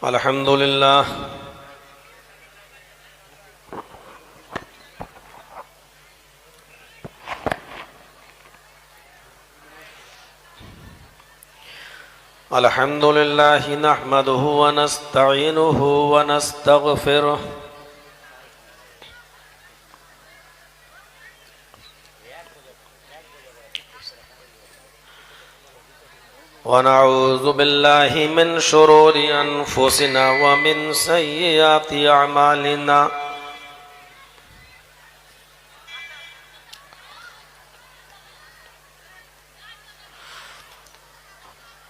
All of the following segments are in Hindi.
अल्हम्दुलिल्लाह अल्हम्दुलिल्लाह नहमदुहु व नस्तईनुहु व नस्तगफिरुह व नऊज़ु बिल्लाहि मिन शुरूरि अनफुसिना व मिन सय्यिआति अमालिना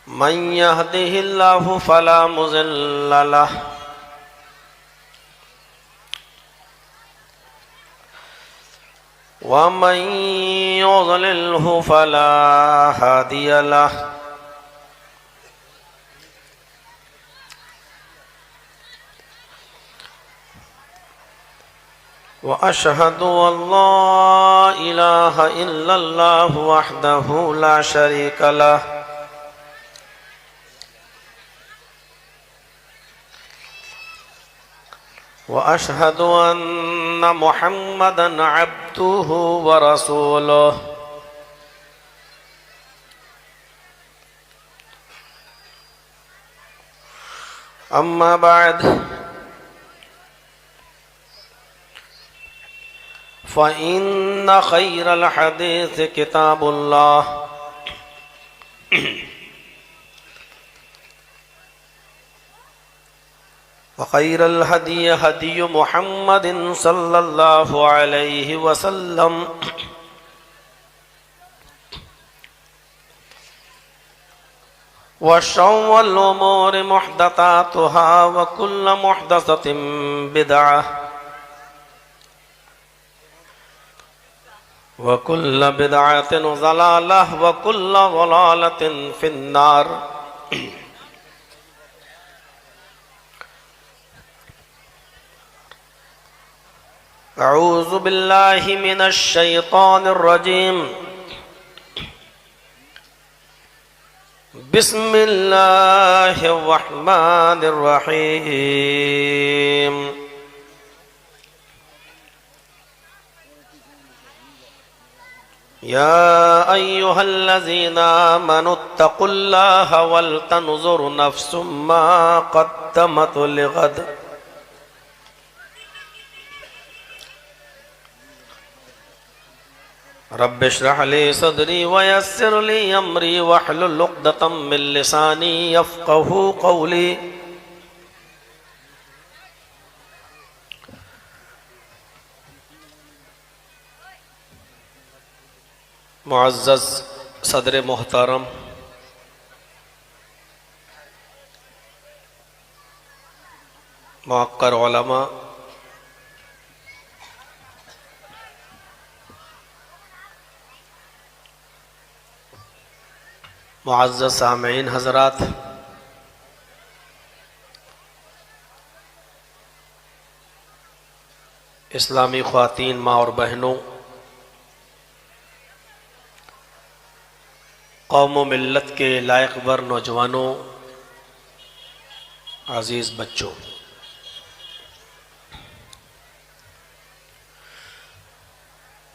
मन यहदिहिल्लाहु फला मुज़िल्ल लह व मन युज़लिल्हु फला हादिय लह व अशहदु अल्ला इलाहा इल्लल्लाहु वहदहु ला शरीका लह व अशहदु अन्न मुहम्मदन अब्दुहु व रसूलुहु अम्मा बाद फ़इन्न खैरल हदीस किताबुल्लाह व खैरल हदी हदी मुहम्मदिन सल्लल्लाहु अलैहि वसल्लम व शर्रुल उमूरि मुहदसातुहा व कुल्लु मुहदसतिन बिदअह व कुल्लु बिदअतिन ज़लालह व कुल्लु ज़लालतिन फिन्नार। अऊज़ु बिल्लाहि मिनश शैतानिर रजीम। बिस्मिल्लाहिर रहमानिर रहीम। या अय्युहल्लज़ीना आमनुत्तक़ुल्लाहा वल तंज़ुर नफ्सुम मा क़द्दमत लिग़द। रब्बि इश्रह ली सदरी व यस्सिर ली अमरी वहलुल उक़दतम मिन लिसानी यफ़क़हू क़ौली। मुअज़्ज़ज़ सदर मोहतरम, मुअक्कर उलमा, मुअज़्ज़ज़ सामीईन हज़रात, इस्लामी ख़वातीन माँ और बहनों, कौम व मिल्लत के लायक वर नौजवानों, अजीज़ बच्चों,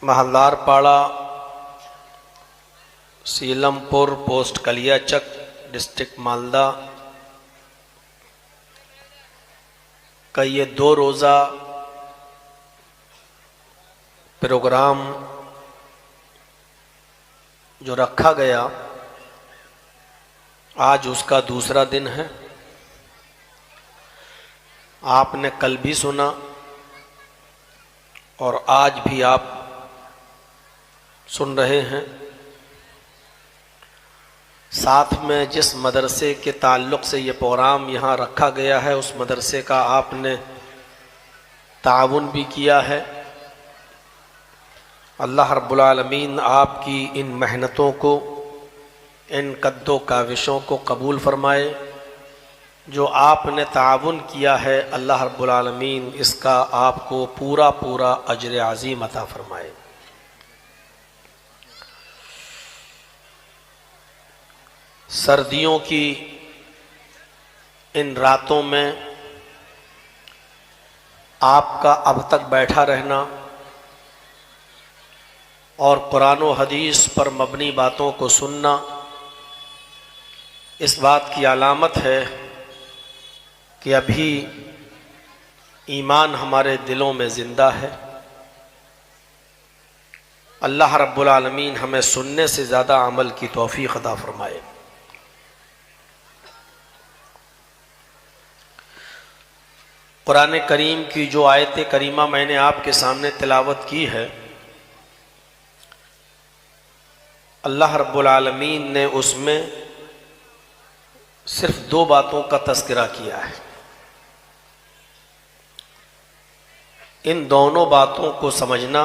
महलदार पाड़ा, सीलमपुर, पोस्ट कलियाचक, डिस्ट्रिक्ट मालदा का ये 2 रोज़ा प्रोग्राम जो रखा गया, आज उसका दूसरा दिन है। आपने कल भी सुना और आज भी आप सुन रहे हैं। साथ में जिस मदरसे के ताल्लुक़ से ये प्रोग्राम यहाँ रखा गया है, उस मदरसे का आपने ताउन भी किया है। अल्लाह रब्बुल आलमीन आपकी इन मेहनतों को, इन कद्दो काविशों को कबूल फरमाए। जो आपने ताउन किया है, अल्लाह रब्बुल आलमीन इसका आपको पूरा पूरा अजर अज़ीम अता फरमाए। सर्दियों की इन रातों में आपका अब तक बैठा रहना और कुरान व हदीस पर मबनी बातों को सुनना इस बात की अलामत है कि अभी ईमान हमारे दिलों में ज़िंदा है। अल्लाह रब्बुल आलमीन हमें सुनने से ज़्यादा अमल की तौफीक अता फरमाए। कुरान करीम की जो आयत करीमा मैंने आपके सामने तिलावत की है, अल्लाह रब्बुल आलमीन ने उसमें सिर्फ दो बातों का तज़किरा किया है। इन दोनों बातों को समझना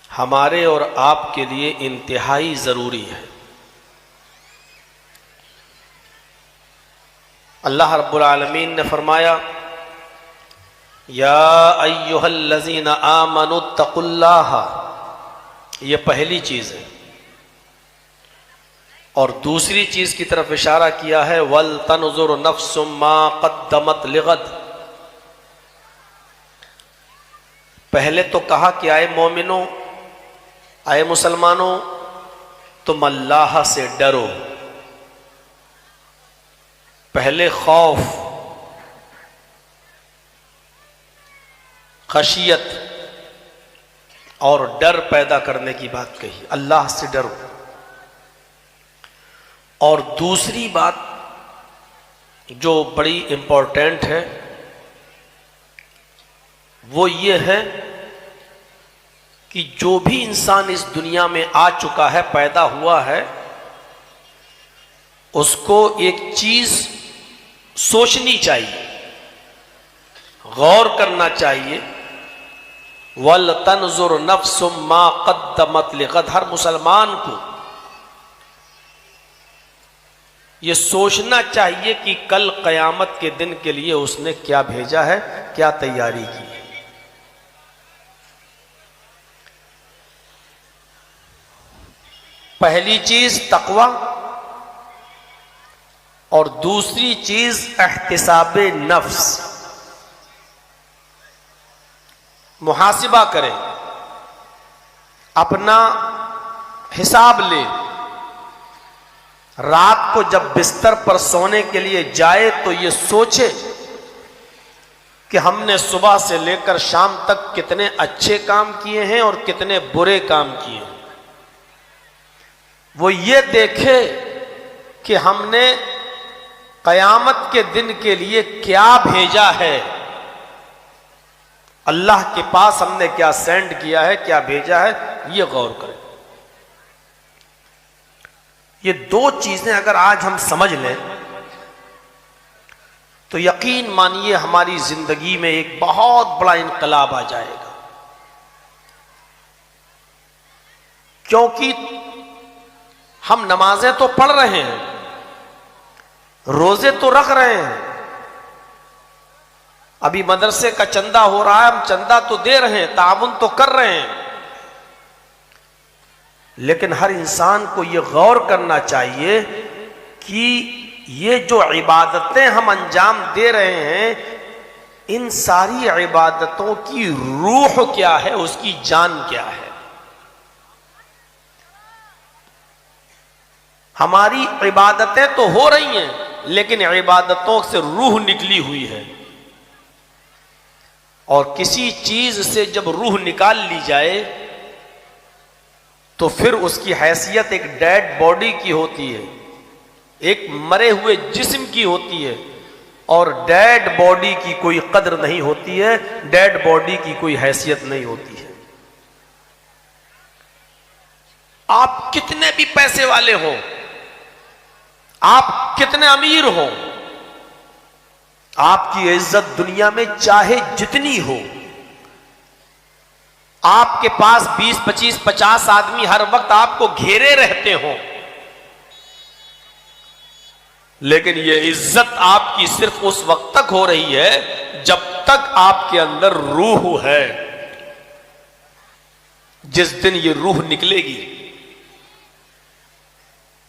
हमारे और आपके लिए इंतहाई ज़रूरी है। अल्लाह रब्बुल आलमीन ने फरमाया, या अय्युहल्लज़ीना आमनुत्तकुल्लाह, ये पहली चीज़ है। और दूसरी चीज़ की तरफ इशारा किया है, वल तनजुर नफ्सुम मा क़द्दमत लिगद। पहले तो कहा कि आए मोमिनों, आए मुसलमानों, तुम अल्लाह से डरो। पहले खौफ, खशियत और डर पैदा करने की बात कही, अल्लाह से डरो। और दूसरी बात जो बड़ी इंपॉर्टेंट है वो ये है कि जो भी इंसान इस दुनिया में आ चुका है, पैदा हुआ है, उसको एक चीज सोचनी चाहिए, गौर करना चाहिए। वल तनजुर नफ्सुम मा क़द्दमत लिगद। हर मुसलमान को ये सोचना चाहिए कि कल क़यामत के दिन के लिए उसने क्या भेजा है, क्या तैयारी की है। पहली चीज तक़वा और दूसरी चीज एहतिसाबे नफ्स। मुहासिबा करें, अपना हिसाब ले। रात को जब बिस्तर पर सोने के लिए जाए तो ये सोचे कि हमने सुबह से लेकर शाम तक कितने अच्छे काम किए हैं और कितने बुरे काम किए हैं। वो ये देखे कि हमने क़यामत के दिन के लिए क्या भेजा है, अल्लाह के पास हमने क्या सेंड किया है, क्या भेजा है, ये गौर करें। ये दो चीजें अगर आज हम समझ लें तो यकीन मानिए हमारी जिंदगी में एक बहुत बड़ा इनकलाब आ जाएगा। क्योंकि हम नमाजें तो पढ़ रहे हैं, रोजे तो रख रहे हैं, अभी मदरसे का चंदा हो रहा है, हम चंदा तो दे रहे हैं, ताउन तो कर रहे हैं, लेकिन हर इंसान को यह गौर करना चाहिए कि ये जो इबादतें हम अंजाम दे रहे हैं, इन सारी इबादतों की रूह क्या है, उसकी जान क्या है। हमारी इबादतें तो हो रही हैं, लेकिन इबादतों से रूह निकली हुई है। और किसी चीज से जब रूह निकाल ली जाए तो फिर उसकी हैसियत एक डेड बॉडी की होती है, एक मरे हुए जिस्म की होती है। और डेड बॉडी की कोई कद्र नहीं होती है, डेड बॉडी की कोई हैसियत नहीं होती है। आप कितने भी पैसे वाले हो, आप कितने अमीर हो, आपकी इज्जत दुनिया में चाहे जितनी हो, आपके पास 20, 25, 50 आदमी हर वक्त आपको घेरे रहते हो, लेकिन यह इज्जत आपकी सिर्फ उस वक्त तक हो रही है जब तक आपके अंदर रूह है। जिस दिन ये रूह निकलेगी,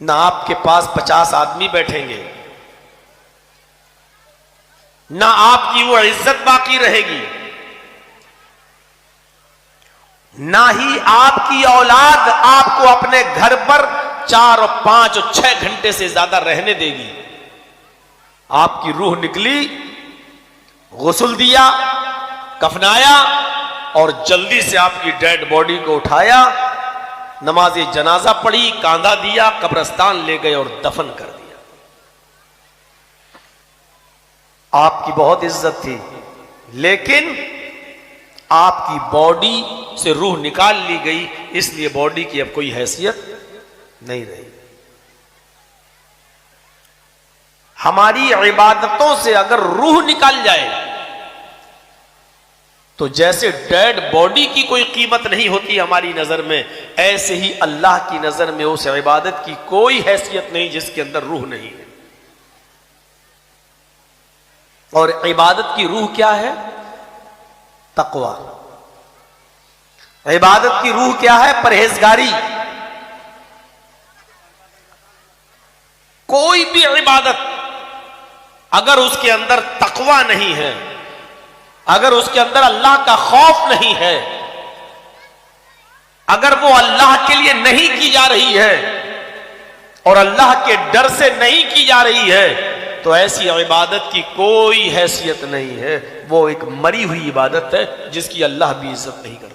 ना आपके पास 50 आदमी बैठेंगे, ना आपकी वो इज्जत बाकी रहेगी, ना ही आपकी औलाद आपको अपने घर पर 4 और 5 और 6 घंटे से ज्यादा रहने देगी। आपकी रूह निकली, गुस्ल दिया, कफनाया और जल्दी से आपकी डेड बॉडी को उठाया, नमाज जनाजा पढ़ी, कांधा दिया, कब्रिस्तान ले गए और दफन कर दिया। आपकी बहुत इज्जत थी, लेकिन आपकी बॉडी से रूह निकाल ली गई, इसलिए बॉडी की अब कोई हैसियत नहीं रही। हमारी इबादतों से अगर रूह निकाल जाए तो जैसे डेड बॉडी की कोई कीमत नहीं होती हमारी नजर में, ऐसे ही अल्लाह की नजर में उस इबादत की कोई हैसियत नहीं जिसके अंदर रूह नहीं है। और इबादत की रूह क्या है? तकवा। इबादत की रूह क्या है? परहेजगारी। कोई भी इबादत अगर उसके अंदर तकवा नहीं है, अगर उसके अंदर अल्लाह का खौफ नहीं है, अगर वो अल्लाह के लिए नहीं की जा रही है और अल्लाह के डर से नहीं की जा रही है, तो ऐसी इबादत की कोई हैसियत नहीं है। वो एक मरी हुई इबादत है जिसकी अल्लाह भी इज्जत नहीं करता।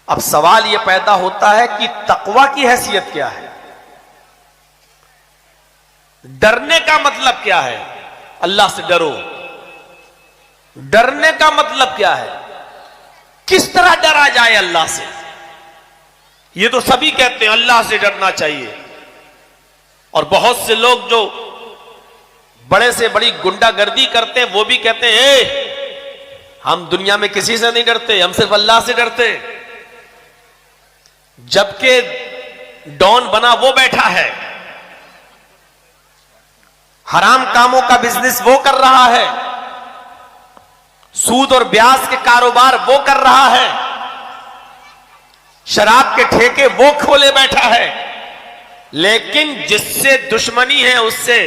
अब सवाल यह पैदा होता है कि तकवा की हैसियत क्या है? डरने का मतलब क्या है? अल्लाह से डरो। डरने का मतलब क्या है? किस तरह डरा जाए अल्लाह से? ये तो सभी कहते हैं अल्लाह से डरना चाहिए, और बहुत से लोग जो बड़े से बड़ी गुंडागर्दी करते हैं वो भी कहते हैं हम दुनिया में किसी से नहीं डरते, हम सिर्फ अल्लाह से डरते। जबकि डॉन बना वो बैठा है, हराम कामों का बिजनेस वो कर रहा है, सूद और ब्याज के कारोबार वो कर रहा है, शराब के ठेके वो खोले बैठा है, लेकिन जिससे दुश्मनी है उससे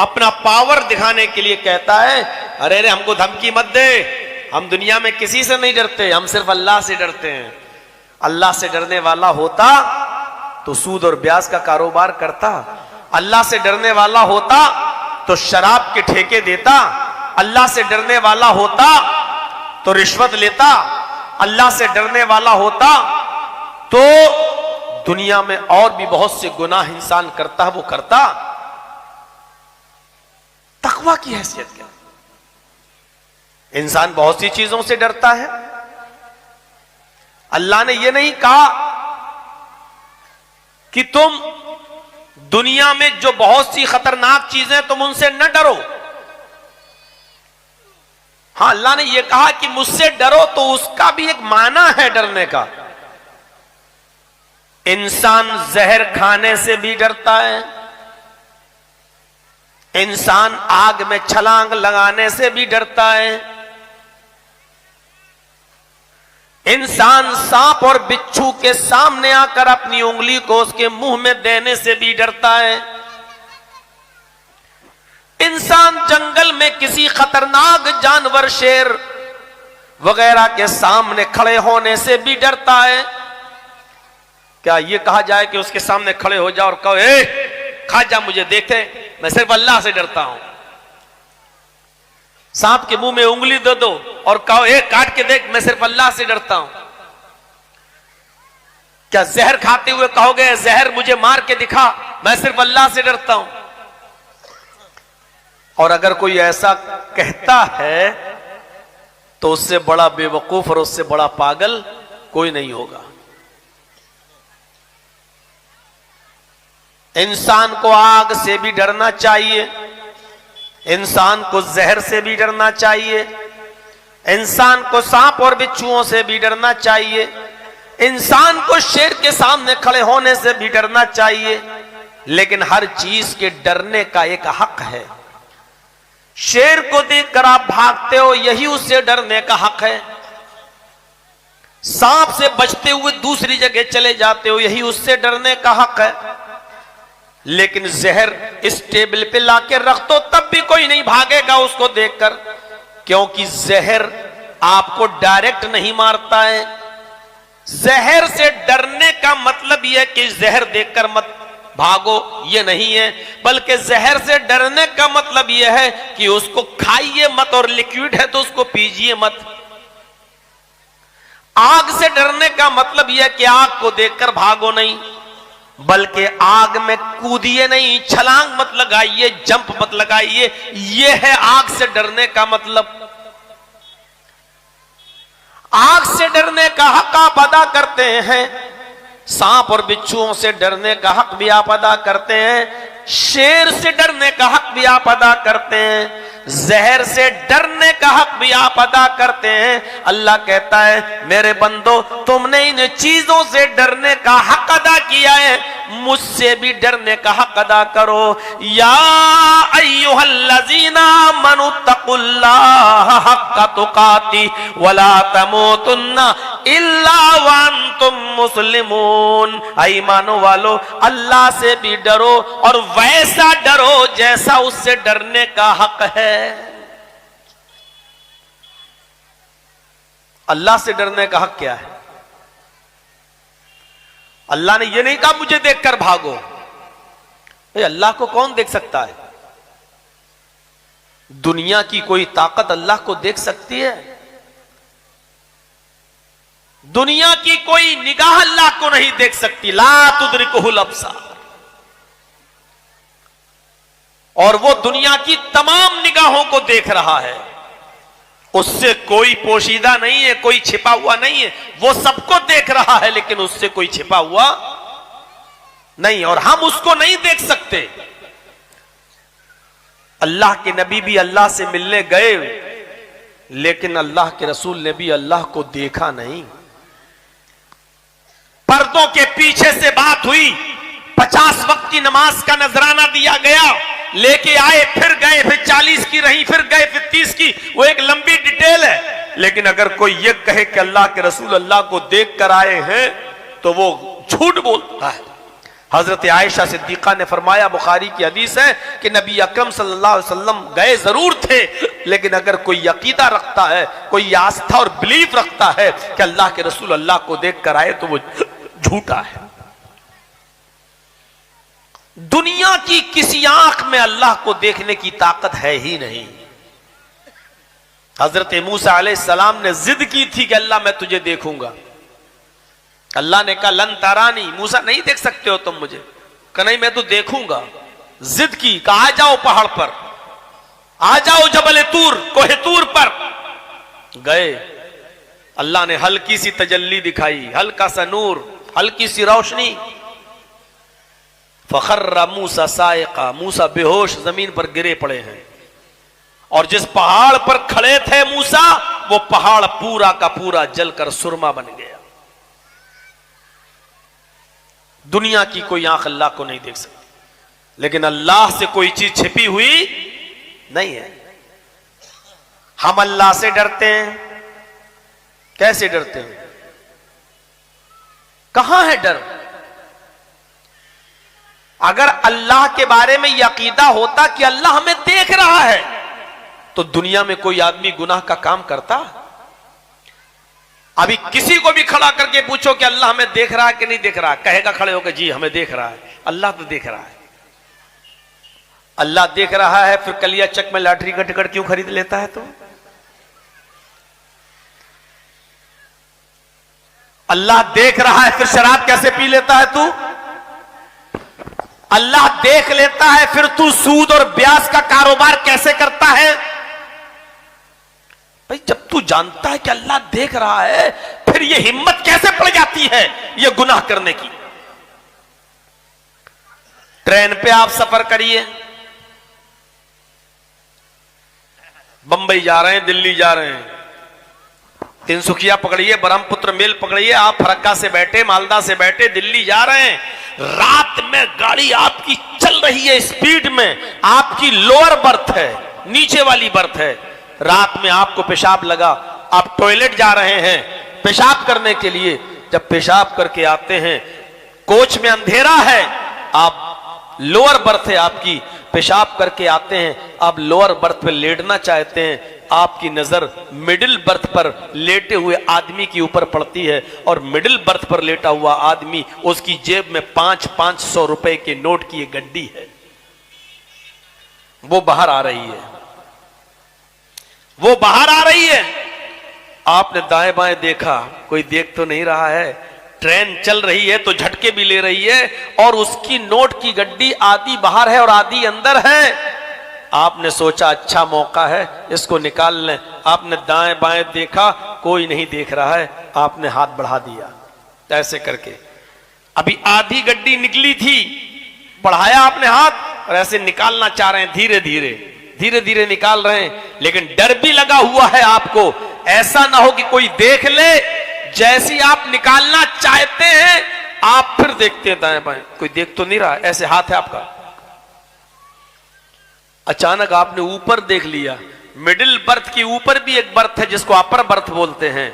अपना पावर दिखाने के लिए कहता है अरे अरे हमको धमकी मत दे, हम दुनिया में किसी से नहीं डरते, हम सिर्फ अल्लाह से डरते हैं। अल्लाह से डरने वाला होता तो सूद और ब्याज का कारोबार करता, अल्लाह से डरने वाला होता तो शराब के ठेके देता, अल्लाह से डरने वाला होता तो रिश्वत लेता, अल्लाह से डरने वाला होता तो दुनिया में और भी बहुत से गुनाह इंसान करता है वो करता। तकवा की हैसियत क्या? इंसान बहुत सी चीजों से डरता है। अल्लाह ने यह नहीं कहा कि तुम दुनिया में जो बहुत सी खतरनाक चीजें तुम उनसे न डरो। हां, अल्लाह ने यह कहा कि मुझसे डरो, तो उसका भी एक माना है डरने का। इंसान जहर खाने से भी डरता है, इंसान आग में छलांग लगाने से भी डरता है, इंसान सांप और बिच्छू के सामने आकर अपनी उंगली को उसके मुंह में देने से भी डरता है, इंसान जंगल में किसी खतरनाक जानवर शेर वगैरह के सामने खड़े होने से भी डरता है। क्या यह कहा जाए कि उसके सामने खड़े हो जाओ और कहो ए खा जा मुझे देखे, मैं सिर्फ अल्लाह से डरता हूं। सांप के मुंह में उंगली दे दो और कहो ए काट के देख, मैं सिर्फ अल्लाह से डरता हूं। क्या जहर खाते हुए कहोगे जहर मुझे मार के दिखा, मैं सिर्फ अल्लाह से डरता हूं? और अगर कोई ऐसा कहता है तो उससे बड़ा बेवकूफ और उससे बड़ा पागल कोई नहीं होगा। इंसान को आग से भी डरना चाहिए, इंसान को जहर से भी डरना चाहिए, इंसान को सांप और बिच्छुओं से भी डरना चाहिए, इंसान को शेर के सामने खड़े होने से भी डरना चाहिए। लेकिन हर चीज के डरने का एक हक है। शेर को देखकर आप भागते हो, यही उससे डरने का हक है। सांप से बचते हुए दूसरी जगह चले जाते हो, यही उससे डरने का हक है। लेकिन जहर इस टेबल पे लाके रख दो तब भी कोई नहीं भागेगा उसको देखकर, क्योंकि जहर आपको डायरेक्ट नहीं मारता है। जहर से डरने का मतलब यह कि जहर देखकर मत भागो, ये नहीं है, बल्कि जहर से डरने का मतलब यह है कि उसको खाइए मत, और लिक्विड है तो उसको पीजिए मत। आग से डरने का मतलब यह कि आग को देखकर भागो नहीं, बल्कि आग में कूदिए नहीं, छलांग मत लगाइए, जंप मत लगाइए, यह है आग से डरने का मतलब। आग से डरने का हक आप अदा करते हैं, सांप और बिच्छुओं से डरने का हक भी आप अदा करते हैं, शेर से डरने का हक भी आप अदा करते हैं, जहर से डरने का हक भी आप अदा करते हैं। अल्लाह कहता है मेरे बंदो, तुमने इन चीजों से डरने का हक अदा किया है, मुझसे भी डरने का हक अदा करो। या अय्युहल्लज़ीना आमनू तक़ुल्लाह हक़्क़ तुक़ाती वला तमूतुन्ना इल्ला व अंतुम मुस्लिमून। ईमानो वालो, अल्लाह से भी डरो और वैसा डरो जैसा उससे डरने का हक है। अल्लाह से डरने का हक क्या है? अल्लाह ने यह नहीं कहा मुझे देखकर भागो। अल्लाह को कौन देख सकता है? दुनिया की कोई ताकत अल्लाह को देख सकती है? दुनिया की कोई निगाह अल्लाह को नहीं देख सकती। ला तुदरिकुहुल अब्सार। और वो दुनिया की तमाम निगाहों को देख रहा है, उससे कोई पोशीदा नहीं है, कोई छिपा हुआ नहीं है। वो सबको देख रहा है लेकिन उससे कोई छिपा हुआ नहीं, और हम उसको नहीं देख सकते। अल्लाह के नबी भी अल्लाह से मिलने गए, लेकिन अल्लाह के रसूल ने भी अल्लाह को देखा नहीं। पर्दों के पीछे से बात हुई, 50 वक्त की नमाज का नजराना दिया गया, लेके आए, फिर गए, फिर 40 की रही, फिर गए, फिर 30 की। वो एक लंबी डिटेल है। लेकिन अगर कोई ये कहे कि अल्लाह के रसूल अल्लाह को देख कर आए हैं, तो वो झूठ बोलता है। हजरत आयशा सिद्दीका ने फरमाया, बुखारी की हदीस है कि नबी अकरम सल्लल्लाहु अलैहि वसल्लम गए जरूर थे, लेकिन अगर कोई यकीदा रखता है, कोई आस्था और बिलीफ रखता है कि अल्लाह के रसूल अल्लाह को देख कर आए, तो वो झूठा है। दुनिया की किसी आंख में अल्लाह को देखने की ताकत है ही नहीं। हजरत मूसा अलैहिस्सलाम ने जिद की थी कि अल्लाह मैं तुझे देखूंगा। अल्लाह ने कहा लन तरानी, मूसा नहीं देख सकते हो तुम मुझे। कहा नहीं मैं तो देखूंगा। जिद की, कहा आ जाओ पहाड़ पर, आ जाओ जबल तूर, कोहे तूर पर। गए, अल्लाह ने हल्की सी तजल्ली दिखाई, हल्का सा नूर, हल्की सी रोशनी। फखर्रा मूसा साइका, मूसा बेहोश जमीन पर गिरे पड़े हैं। और जिस पहाड़ पर खड़े थे मूसा, वो पहाड़ पूरा का पूरा जलकर सुरमा बन गया। दुनिया की कोई आंख अल्लाह को नहीं देख सकती, लेकिन अल्लाह से कोई चीज छिपी हुई नहीं है। हम अल्लाह से डरते हैं। कैसे डरते हैं? कहां है डर? अगर अल्लाह के बारे में यह अकीदा होता कि अल्लाह हमें देख रहा है, तो दुनिया में कोई आदमी गुनाह का काम करता? अभी किसी को भी खड़ा करके पूछो कि अल्लाह हमें देख रहा है कि नहीं देख रहा है, कहेगा खड़े होकर जी हमें देख रहा है। अल्लाह तो देख रहा है। अल्लाह देख रहा है, फिर कलिया चक में लॉटरी का टिकट क्यों खरीद लेता है? तो अल्लाह देख रहा है, फिर शराब कैसे पी लेता है तू? अल्लाह देख लेता है, फिर तू सूद और ब्याज का कारोबार कैसे करता है? भाई जब तू जानता है कि अल्लाह देख रहा है, फिर ये हिम्मत कैसे पड़ जाती है ये गुनाह करने की? ट्रेन पे आप सफर करिए, बंबई जा रहे हैं, दिल्ली जा रहे हैं, तिनसुकिया पकड़िए, ब्रह्मपुत्र मेल पकड़िए, आप फरक्का से बैठे, मालदा से बैठे, दिल्ली जा रहे हैं। रात में गाड़ी आपकी चल रही है स्पीड में, आपकी लोअर बर्थ है, नीचे वाली बर्थ है। रात में आपको पेशाब लगा, आप टॉयलेट जा रहे हैं, पेशाब करने के लिए। जब पेशाब करके आते हैं, कोच में अंधेरा है, आप लोअर बर्थ है आपकी, पेशाब करके आते हैं, आप लोअर बर्थ पर लेटना चाहते हैं, आपकी नजर मिडिल बर्थ पर लेटे हुए आदमी के ऊपर पड़ती है और मिडिल बर्थ पर लेटा हुआ आदमी, उसकी जेब में 500 रुपए के नोट की एक गड्डी है, वो बाहर आ रही है, वो बाहर आ रही है। आपने दाएं बाएं देखा, कोई देख तो नहीं रहा है, ट्रेन चल रही है तो झटके भी ले रही है और उसकी नोट की गड्डी आधी बाहर है और आधी अंदर है। आपने सोचा अच्छा मौका है, इसको निकाल लें। आपने दाएं बाएं देखा, कोई नहीं देख रहा है, आपने हाथ बढ़ा दिया ऐसे करके। अभी आधी गड्डी निकली थी, बढ़ाया आपने हाथ और ऐसे निकालना चाह रहे हैं, धीरे धीरे धीरे धीरे निकाल रहे हैं, लेकिन डर भी लगा हुआ है आपको, ऐसा ना हो कि कोई देख ले। जैसी आप निकालना चाहते हैं, आप फिर देखते हैं दाएं बाएं, कोई देख तो नहीं रहा, ऐसे हाथ है आपका। अचानक आपने ऊपर देख लिया, मिडिल बर्थ के ऊपर भी एक बर्थ है जिसको अपर बर्थ बोलते हैं।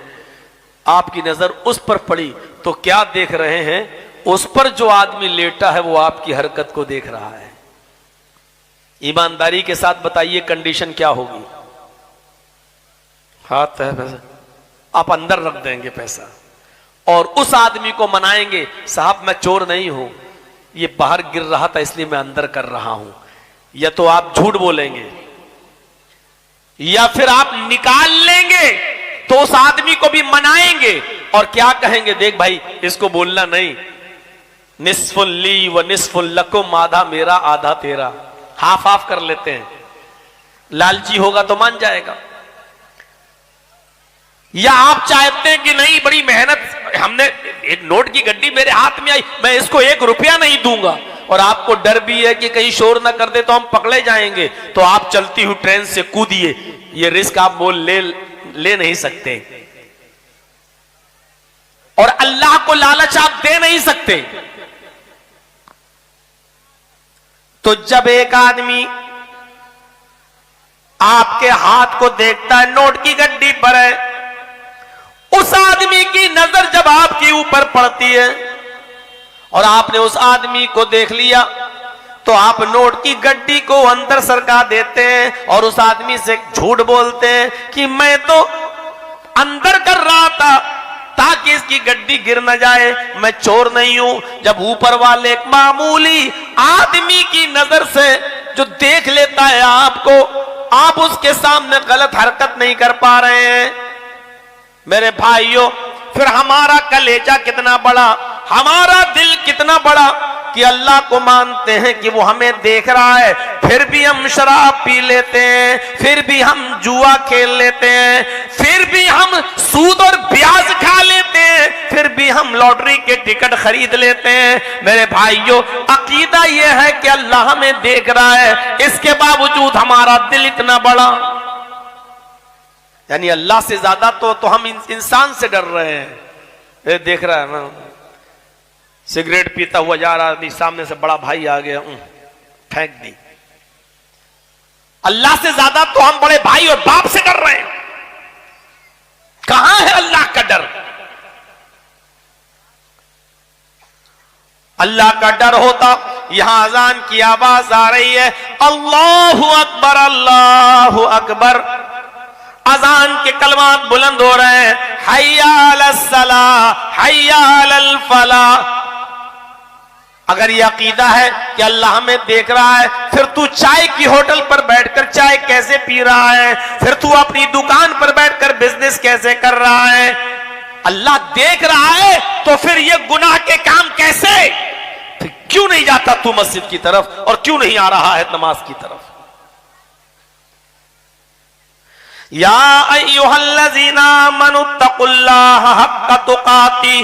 आपकी नजर उस पर पड़ी तो क्या देख रहे हैं, उस पर जो आदमी लेटा है वो आपकी हरकत को देख रहा है। ईमानदारी के साथ बताइए कंडीशन क्या होगी? हाथ है पैसा, आप अंदर रख देंगे पैसा और उस आदमी को मनाएंगे, साहब मैं चोर नहीं हूं, ये बाहर गिर रहा था इसलिए मैं अंदर कर रहा हूं। या तो आप झूठ बोलेंगे या फिर आप निकाल लेंगे तो उस आदमी को भी मनाएंगे और क्या कहेंगे, देख भाई इसको बोलना नहीं, निस्फुल ली व निस्फुल लकुम, आधा मेरा आधा तेरा, हाफ हाफ कर लेते हैं। लालची होगा तो मान जाएगा। या आप चाहते हैं कि नहीं, बड़ी मेहनत, हमने एक नोट की गड्डी मेरे हाथ में आई, मैं इसको 1 रुपया नहीं दूंगा, और आपको डर भी है कि कहीं शोर ना कर दे तो हम पकड़े जाएंगे, तो आप चलती हुई ट्रेन से कूदिए। ये रिस्क आप मोल ले नहीं सकते और अल्लाह को लालच आप दे नहीं सकते। तो जब एक आदमी आपके हाथ को देखता है, नोट की गड्डी पर है, उस आदमी की नजर जब आपके ऊपर पड़ती है और आपने उस आदमी को देख लिया तो आप नोट की गड्डी को अंदर सरका देते हैं और उस आदमी से झूठ बोलते हैं कि मैं तो अंदर कर रहा था ताकि इसकी गड्डी गिर न जाए, मैं चोर नहीं हूं। जब ऊपर वाले एक मामूली आदमी की नजर से जो देख लेता है आपको, आप उसके सामने गलत हरकत नहीं कर पा रहे हैं। मेरे भाइयों, फिर हमारा कलेजा कितना बड़ा, हमारा दिल कितना बड़ा कि अल्लाह को मानते हैं कि वो हमें देख रहा है, फिर भी हम शराब पी लेते हैं, फिर भी हम जुआ खेल लेते हैं, फिर भी हम सूद और ब्याज खा लेते हैं, फिर भी हम लॉटरी के टिकट खरीद लेते हैं। मेरे भाइयों, अकीदा यह है कि अल्लाह हमें देख रहा है, इसके बावजूद हमारा दिल इतना बड़ा, यानी अल्लाह से ज्यादा तो हम इंसान से डर रहे हैं। देख रहा है ना, सिगरेट पीता हुआ जा रहा आदमी, सामने से बड़ा भाई आ गया, फेंक दी। अल्लाह से ज्यादा तो हम बड़े भाई और बाप से डर रहे हैं। कहां है अल्लाह का डर? अल्लाह का डर होता, यहां अजान की आवाज आ रही है, अल्लाहु अकबर अल्लाहु अकबर, अजान के कलमात बुलंद हो रहे हैं, हय्या अलस सलाह हय्या अलल फलाह। अगर यह अकीदा है कि अल्लाह हमें देख रहा है, फिर तू चाय की होटल पर बैठकर चाय कैसे पी रहा है, फिर तू अपनी दुकान पर बैठकर बिजनेस कैसे कर रहा है? अल्लाह देख रहा है तो फिर ये गुनाह के काम कैसे? फिर क्यों नहीं जाता तू मस्जिद की तरफ और क्यों नहीं आ रहा है नमाज की तरफ? या अय्युहल्लज़ीना आमनुत्तकुल्लाह हक्का तुकाती,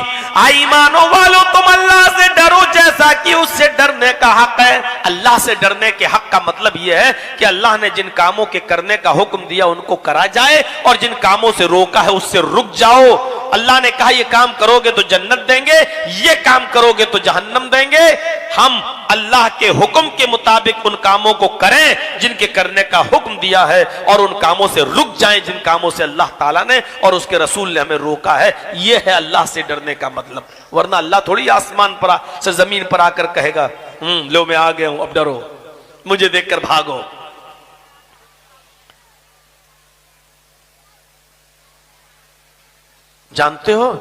ईमानो वालो तुम अल्लाह से डरो करो जैसा कि उससे डरने का हक है। अल्लाह से डरने के हक का मतलब यह है कि अल्लाह ने जिन कामों के करने का हुक्म दिया उनको करा जाए और जिन कामों से रोका है उससे रुक जाओ। अल्लाह ने कहा ये काम करोगे तो जन्नत देंगे, ये काम करोगे तो जहन्नम देंगे। हम अल्लाह के हुक्म के मुताबिक उन कामों को करें जिनके करने का हुक्म दिया है और उन कामों से रुक जाएं जिन कामों से अल्लाह ताला ने और उसके रसूल ने हमें रोका है। यह है अल्लाह से डरने का मतलब। वरना अल्लाह थोड़ी आसमान पर से जमीन पर आकर कहेगा लो मैं आ गया हूं, अब डरो, मुझे देखकर भागो। जानते हो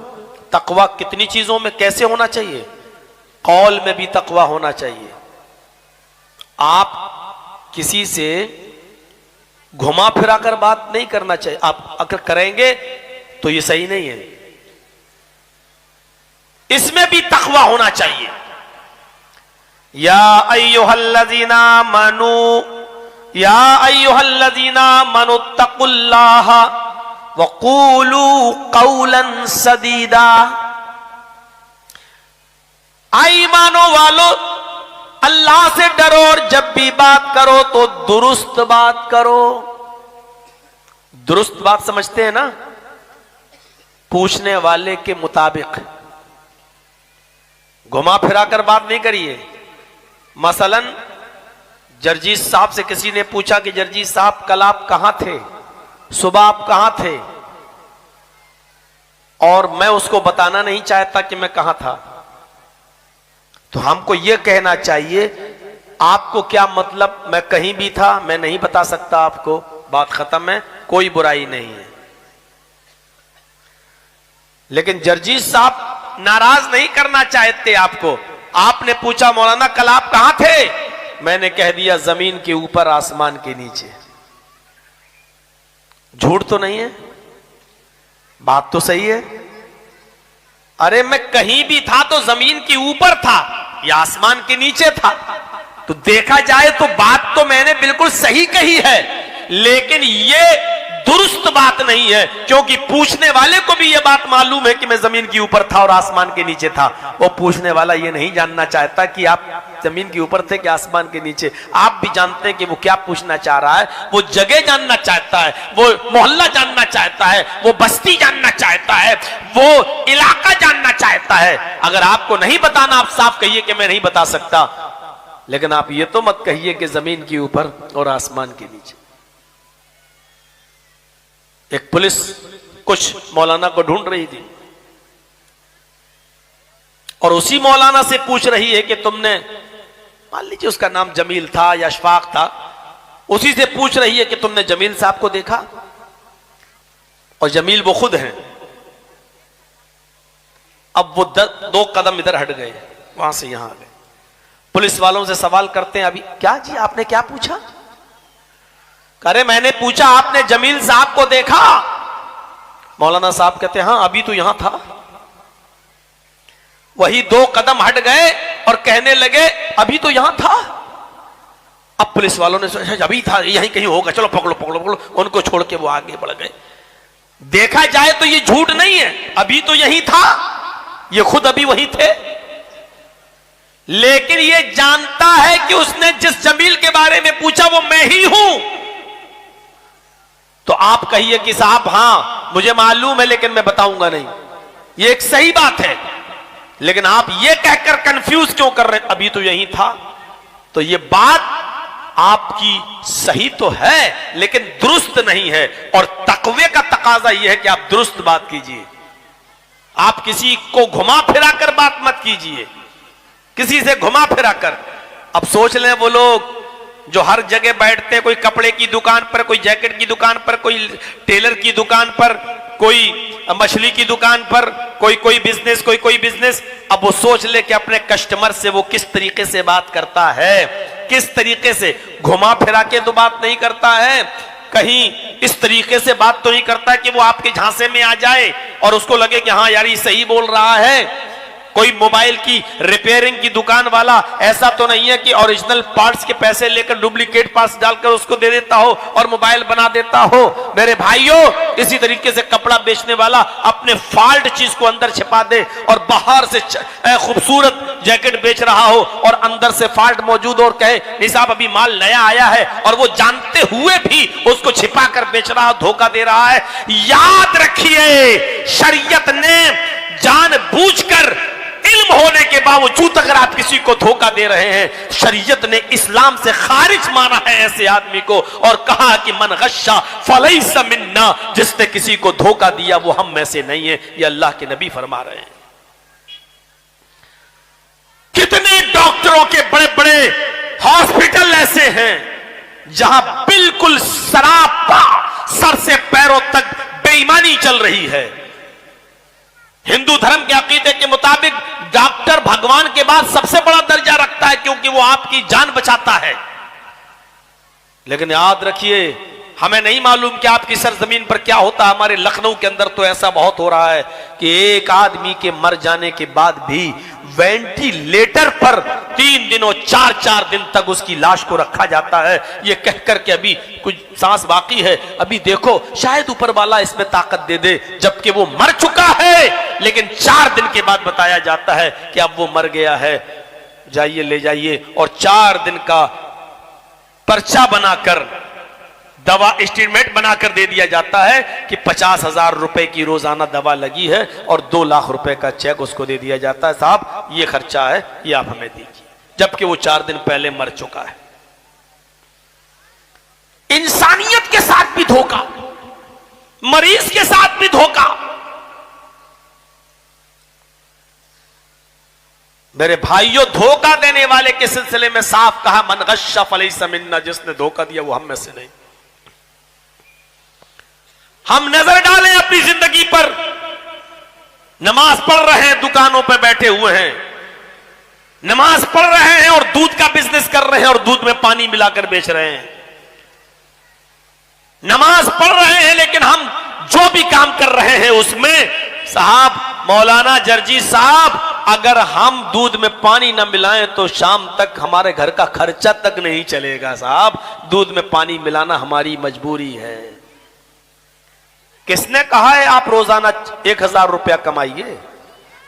तकवा कितनी चीजों में कैसे होना चाहिए? कौल में भी तकवा होना चाहिए। आप किसी से घुमा फिरा कर बात नहीं करना चाहिए। आप अगर करेंगे तो ये सही नहीं है। इसमें भी तकवा होना चाहिए। या अय्युहल्लज़ीना मनु, या अय्युहल्लज़ीना मनुत्तकुल्लाह वक़ूलू क़ौलन सदीदा। ईमानो वालो अल्लाह से डरो और जब भी बात करो तो दुरुस्त बात करो। दुरुस्त बात समझते हैं ना? पूछने वाले के मुताबिक, घुमा फिरा कर बात नहीं करिए। मसलन जर्जीस साहब से किसी ने पूछा कि जर्जीस साहब कल आप कहां थे, सुबह आप कहां थे, और मैं उसको बताना नहीं चाहता कि मैं कहां था, तो हमको यह कहना चाहिए आपको क्या मतलब, मैं कहीं भी था, मैं नहीं बता सकता आपको, बात खत्म है, कोई बुराई नहीं है। लेकिन जर्जीस साहब नाराज नहीं करना चाहते आपको। आपने पूछा मौलाना कल आप कहां थे, मैंने कह दिया जमीन के ऊपर आसमान के नीचे। झूठ तो नहीं है, बात तो सही है। अरे मैं कहीं भी था तो जमीन के ऊपर था या आसमान के नीचे था, तो देखा जाए तो बात तो मैंने बिल्कुल सही कही है, लेकिन यह दुरुस्त बात नहीं है, क्योंकि पूछने वाले को भी यह बात मालूम है कि मैं जमीन के ऊपर था और आसमान के नीचे था। वो पूछने वाला यह नहीं जानना चाहता कि आप जमीन के ऊपर थे कि आसमान के नीचे। आप भी जानते हैं कि वो क्या पूछना चाह रहा है। वो जगह जानना चाहता है, वो मोहल्ला जानना चाहता है, वो बस्ती जानना चाहता है, वो इलाका जानना चाहता है। अगर आपको नहीं बताना, आप साफ कहिए कि मैं नहीं बता सकता, लेकिन आप ये तो मत कहिए कि जमीन के ऊपर और आसमान के नीचे। एक पुलिस कुछ मौलाना को ढूंढ रही थी और उसी मौलाना से पूछ रही है कि तुमने, मान लीजिए उसका नाम जमील था या अशफाक था, उसी से पूछ रही है कि तुमने जमील साहब को देखा, और जमील वो खुद हैं। अब वो 2 कदम इधर हट गए, वहां से यहां आ गए। पुलिस वालों से सवाल करते हैं, अभी क्या जी आपने क्या पूछा? अरे मैंने पूछा आपने जमील साहब को देखा? मौलाना साहब कहते हैं हाँ अभी तो यहां था। वही 2 कदम हट गए और कहने लगे अभी तो यहां था। अब पुलिस वालों ने सोचा अभी था, यहीं कहीं होगा, चलो पकड़ो पकड़ो पकड़ो। उनको छोड़ के वो आगे बढ़ गए। देखा जाए तो ये झूठ नहीं है, अभी तो यहीं था, ये खुद अभी वहीं थे, लेकिन ये जानता है कि उसने जिस जमील के बारे में पूछा वो मैं ही हूं। तो आप कहिए कि साहब हां मुझे मालूम है लेकिन मैं बताऊंगा नहीं, ये एक सही बात है, लेकिन आप ये कहकर कंफ्यूज क्यों कर रहे हैं अभी तो यही था? तो ये बात आपकी सही तो है लेकिन दुरुस्त नहीं है, और तकवे का तकाजा यह है कि आप दुरुस्त बात कीजिए। आप किसी को घुमा फिरा कर बात मत कीजिए, किसी से घुमा फिरा कर। अब सोच लें वो लोग जो हर जगह बैठते हैं, कोई कपड़े की दुकान पर, कोई जैकेट की दुकान पर, कोई टेलर की दुकान पर, कोई मछली की दुकान पर, कोई बिजनेस, कोई बिजनेस। अब वो सोच ले कि अपने कस्टमर से वो किस तरीके से बात करता है, किस तरीके से घुमा फिरा के तो बात नहीं करता है, कहीं इस तरीके से बात तो नहीं करता कि वो आपके झांसे में आ जाए और उसको लगे कि हाँ यार ये सही बोल रहा है। कोई मोबाइल की रिपेयरिंग की दुकान वाला ऐसा तो नहीं है कि ओरिजिनल पार्ट्स के पैसे लेकर डुप्लीकेट पार्ट्स डालकर उसको दे देता हो और मोबाइल बना देता हो। मेरे भाइयों, इसी तरीके से कपड़ा बेचने वाला अपने फॉल्ट चीज को अंदर छिपा दे और बाहर से खूबसूरत जैकेट बेच रहा हो और अंदर से फॉल्ट मौजूद और कहे नहीं साहब अभी माल नया आया है, और वो जानते हुए भी उसको छिपा कर बेच रहा, धोखा दे रहा है। याद रखिए, शरीयत ने जानबूझकर इल्म होने के बावजूद अगर आप किसी को धोखा दे रहे हैं, शरीयत ने इस्लाम से खारिज माना है ऐसे आदमी को और कहा कि मन गश्शा फलैसा मिन्ना, जिसने किसी को धोखा दिया वो हम में से नहीं है। ये अल्लाह के नबी फरमा रहे हैं। कितने डॉक्टरों के बड़े बड़े हॉस्पिटल ऐसे हैं जहां बिल्कुल सरापा सर से पैरों तक बेईमानी चल रही है। हिंदू धर्म के अकीदे के मुताबिक डॉक्टर भगवान के बाद सबसे बड़ा दर्जा रखता है क्योंकि वो आपकी जान बचाता है। लेकिन याद रखिए, हमें नहीं मालूम कि आपकी सरजमीन पर क्या होता है। हमारे लखनऊ के अंदर तो ऐसा बहुत हो रहा है कि एक आदमी के मर जाने के बाद भी वेंटिलेटर पर 3 दिनों 4-4 दिन तक उसकी लाश को रखा जाता है, ये कहकर के अभी कुछ सांस बाकी है, अभी देखो शायद ऊपर वाला इसमें ताकत दे दे, जबकि वो मर चुका है। लेकिन 4 दिन के बाद बताया जाता है कि अब वो मर गया है, जाइए ले जाइए, और 4 दिन का पर्चा बनाकर, दवा एस्टीमेट बनाकर दे दिया जाता है कि 50,000 रुपए की रोजाना दवा लगी है और 2 लाख रुपए का चेक उसको दे दिया जाता है, साहब ये खर्चा है, ये आप हमें दीजिए, जबकि वो 4 दिन पहले मर चुका है। इंसानियत के साथ भी धोखा, मरीज के साथ भी धोखा। मेरे भाइयों, धोखा देने वाले के सिलसिले में साफ कहा मन गश्शा फलैसा मिन्ना, जिसने धोखा दिया वो हम में से नहीं। हम नजर डालें अपनी जिंदगी पर, नमाज पढ़ रहे हैं, दुकानों पर बैठे हुए हैं, नमाज पढ़ रहे हैं और दूध का बिजनेस कर रहे हैं और दूध में पानी मिलाकर बेच रहे हैं। नमाज पढ़ रहे हैं लेकिन हम जो भी काम कर रहे हैं उसमें, साहब मौलाना जर्जी साहब, अगर हम दूध में पानी न मिलाएं तो शाम तक हमारे घर का खर्चा तक नहीं चलेगा साहब, दूध में पानी मिलाना हमारी मजबूरी है। किसने कहा है आप रोजाना 1000 रुपया कमाइए?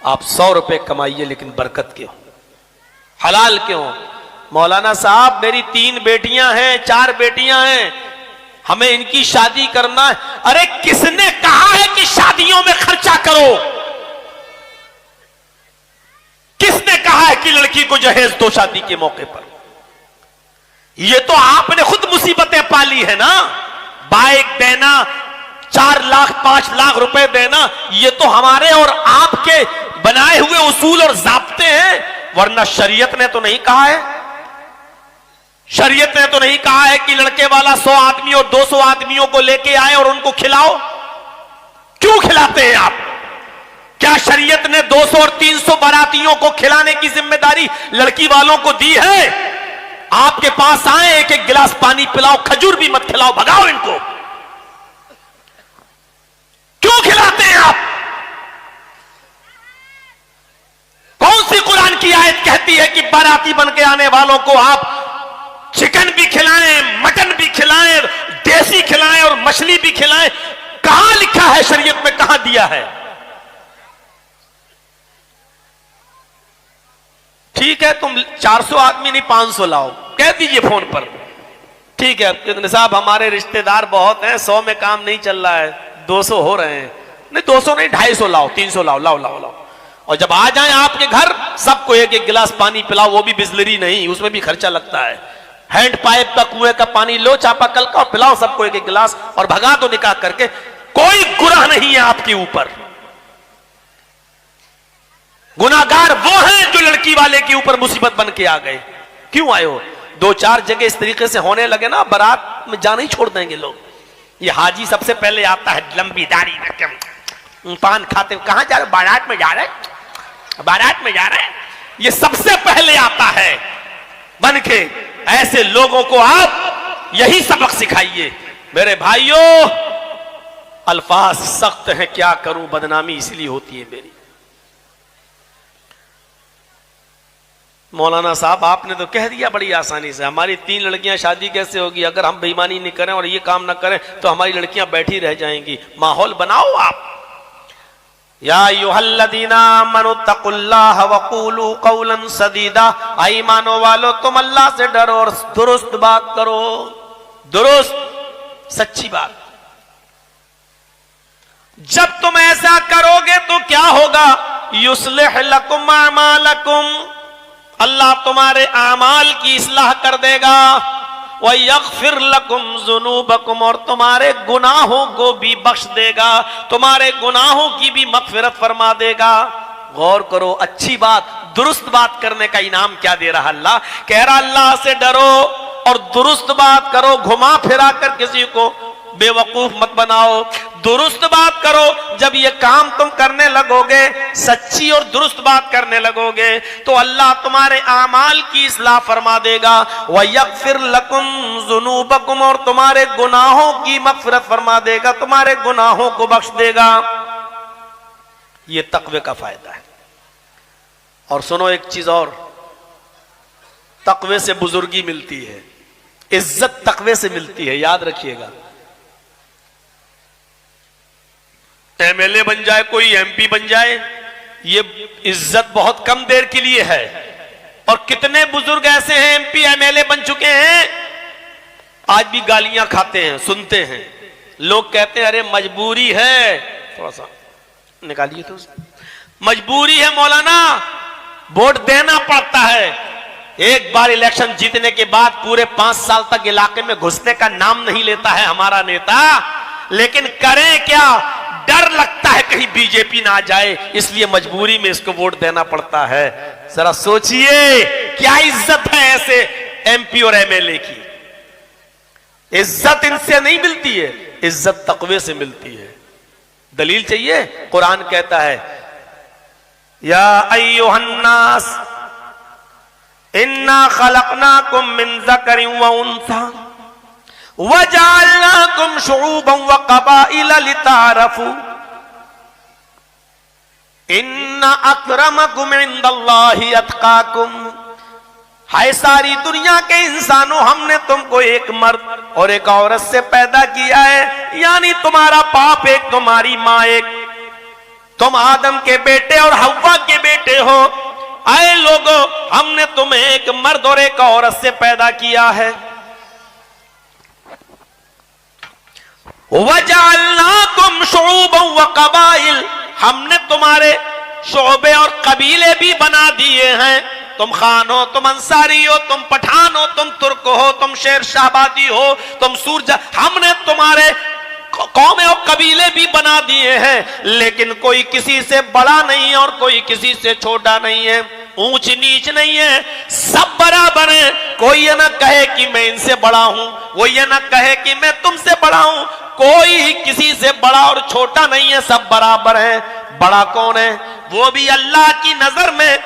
आप 100 रुपए कमाइए, लेकिन बरकत क्यों, हलाल क्यों? मौलाना साहब मेरी 3 बेटियां हैं, 4 बेटियां हैं, हमें इनकी शादी करना है। अरे किसने कहा है कि शादियों में खर्चा करो? किसने कहा है कि लड़की को जहेज दो शादी के मौके पर? ये तो आपने खुद मुसीबतें पाली है ना। बाइक देना, 4 लाख 5 लाख रुपए देना, ये तो हमारे और आपके बनाए हुए उसूल और जाब्ते हैं, वरना शरीयत ने तो नहीं कहा है। शरीयत ने तो नहीं कहा है कि लड़के वाला 100 आदमी और 200 आदमियों को लेके आए और उनको खिलाओ। क्यों खिलाते हैं आप? क्या शरीयत ने 200 और 300 बारातियों को खिलाने की जिम्मेदारी लड़की वालों को दी है? आपके पास आए, एक एक गिलास पानी पिलाओ, खजूर भी मत खिलाओ, भगाओ इनको। क्यों खिलाते हैं आप? कौन सी कुरान की आयत कहती है कि बाराती बन के आने वालों को आप चिकन भी खिलाएं, मटन भी खिलाएं, देसी खिलाएं और मछली भी खिलाएं? कहां लिखा है शरीयत में, कहां दिया है? ठीक है, तुम 400 आदमी नहीं 500 लाओ, कह दीजिए फोन पर, ठीक है कितने साहब हमारे रिश्तेदार बहुत हैं, 100 में काम नहीं चल रहा है, 200 हो रहे हैं। नहीं 200 नहीं, 250 लाओ, 300 लाओ, लाओ लाओ लाओ। और जब आ जाएं आपके घर, सबको एक एक गिलास पानी पिलाओ, वो भी बिस्लरी नहीं, उसमें भी खर्चा लगता है। हैंड पाइप का, कुएं का पानी लो, चापाकल का, पिलाओ सबको एक एक गिलास और भगा दो निकाह करके। कोई गुनाह नहीं है आपके ऊपर। गुनाहगार वो हैं जो लड़की वाले के ऊपर मुसीबत बन के आ गए। क्यों आए हो? 2-4 जगह इस तरीके से होने लगे ना, बारात में जाना ही छोड़ देंगे लोग। ये हाजी सबसे पहले आता है, लंबी दाढ़ी में, पान खाते, कहां जा रहे? बारात में जा रहे, बारात में जा रहे, ये सबसे पहले आता है बन के। ऐसे लोगों को आप यही सबक सिखाइए। मेरे भाइयों, अल्फाज सख्त हैं, क्या करूं, बदनामी इसलिए होती है मेरी। मौलाना साहब आपने तो कह दिया बड़ी आसानी से, हमारी 3 लड़कियां शादी कैसे होगी? अगर हम बेईमानी नहीं करें और ये काम ना करें तो हमारी लड़कियां बैठी रह जाएंगी। माहौल बनाओ आप। या अय्युहल्लज़ीना आमनुत्तकुल्लाह वक़ूलू क़ौलन सदीदा, ईमानो वालो तुम अल्लाह से डरो और दुरुस्त बात करो, दुरुस्त सच्ची बात। जब तुम ऐसा करोगे तो क्या होगा? युस्लिह लकुम अमालकुम, अल्लाह तुम्हारे आमाल की इस्लाह कर देगा। व यग़फिर लकुम ज़ुनूबकुम, और तुम्हारे गुनाहों को भी बख्श देगा, तुम्हारे गुनाहों की भी मग़फ़िरत फरमा देगा। गौर करो, अच्छी बात, दुरुस्त बात करने का इनाम क्या दे रहा अल्लाह? कह रहा अल्लाह से डरो और दुरुस्त बात करो, घुमा फिरा कर किसी को बेवकूफ मत बनाओ, दुरुस्त बात करो। जब ये काम तुम करने लगोगे, सच्ची और दुरुस्त बात करने लगोगे, तो अल्लाह तुम्हारे आमाल की इस्लाह फरमा देगा। व यग़फिर लकुम ज़ुनूबकुम, और तुम्हारे गुनाहों की मग़फ़िरत फरमा देगा, तुम्हारे गुनाहों को बख्श देगा। ये तक़वे का फायदा है। और सुनो एक चीज और, तक़वे से बुजुर्गी मिलती है, इज्जत तक़वे से मिलती है, याद रखिएगा। एमएलए बन जाए कोई, एमपी बन जाए, ये इज्जत बहुत कम देर के लिए है। और कितने बुजुर्ग ऐसे हैं एमपी एमएलए बन चुके हैं, आज भी गालियां खाते हैं, सुनते हैं। लोग कहते हैं अरे मजबूरी है, थोड़ा सा निकालिए तो, मजबूरी है मौलाना, वोट देना पड़ता है। एक बार इलेक्शन जीतने के बाद पूरे 5 साल तक इलाके में घुसने का नाम नहीं लेता है हमारा नेता। लेकिन करें क्या, डर लगता है कहीं बीजेपी ना आ जाए, इसलिए मजबूरी में इसको वोट देना पड़ता है। जरा सोचिए क्या इज्जत है ऐसे एमपी और एमएलए की। इज्जत इनसे नहीं मिलती है, इज्जत तक़वे से मिलती है। दलील चाहिए? कुरान कहता है या अय्युहन्नास इन्ना खलक़नाकुम मिन ज़करिन व उन्सा वजअलनाकुम शुऊबन व क़बाइला लितारफू इन्ना अक्रमकुम इंदल्लाहि अत्क़ाकुम। हाय सारी दुनिया के इंसानों, हमने तुमको एक मर्द और एक औरत से पैदा किया है, यानी तुम्हारा बाप एक, तुम्हारी माँ एक, तुम आदम के बेटे और हव्वा के बेटे हो। आए लोगों, हमने तुम्हें एक मर्द और एक औरत से पैदा किया है। वजअलनाकुम शुऊबन व क़बाइल, हमने तुम्हारे शोबे और कबीले भी बना दिए हैं। तुम खान हो, तुम अंसारी हो, तुम पठान हो, तुम तुर्क हो, तुम शेर शाहबादी हो, तुम सूरजा, हमने तुम्हारे कौमें और कबीले भी बना दिए हैं। लेकिन कोई किसी से बड़ा नहीं और कोई किसी से छोटा नहीं है, ऊंच नीच नहीं है, सब बराबर है। कोई ये ना कहे कि मैं इनसे बड़ा हूं, वो ये ना कहे कि मैं तुमसे बड़ा हूं। कोई किसी से बड़ा और छोटा नहीं है, सब बराबर है। बड़ा कौन है? वो भी अल्लाह की नजर में।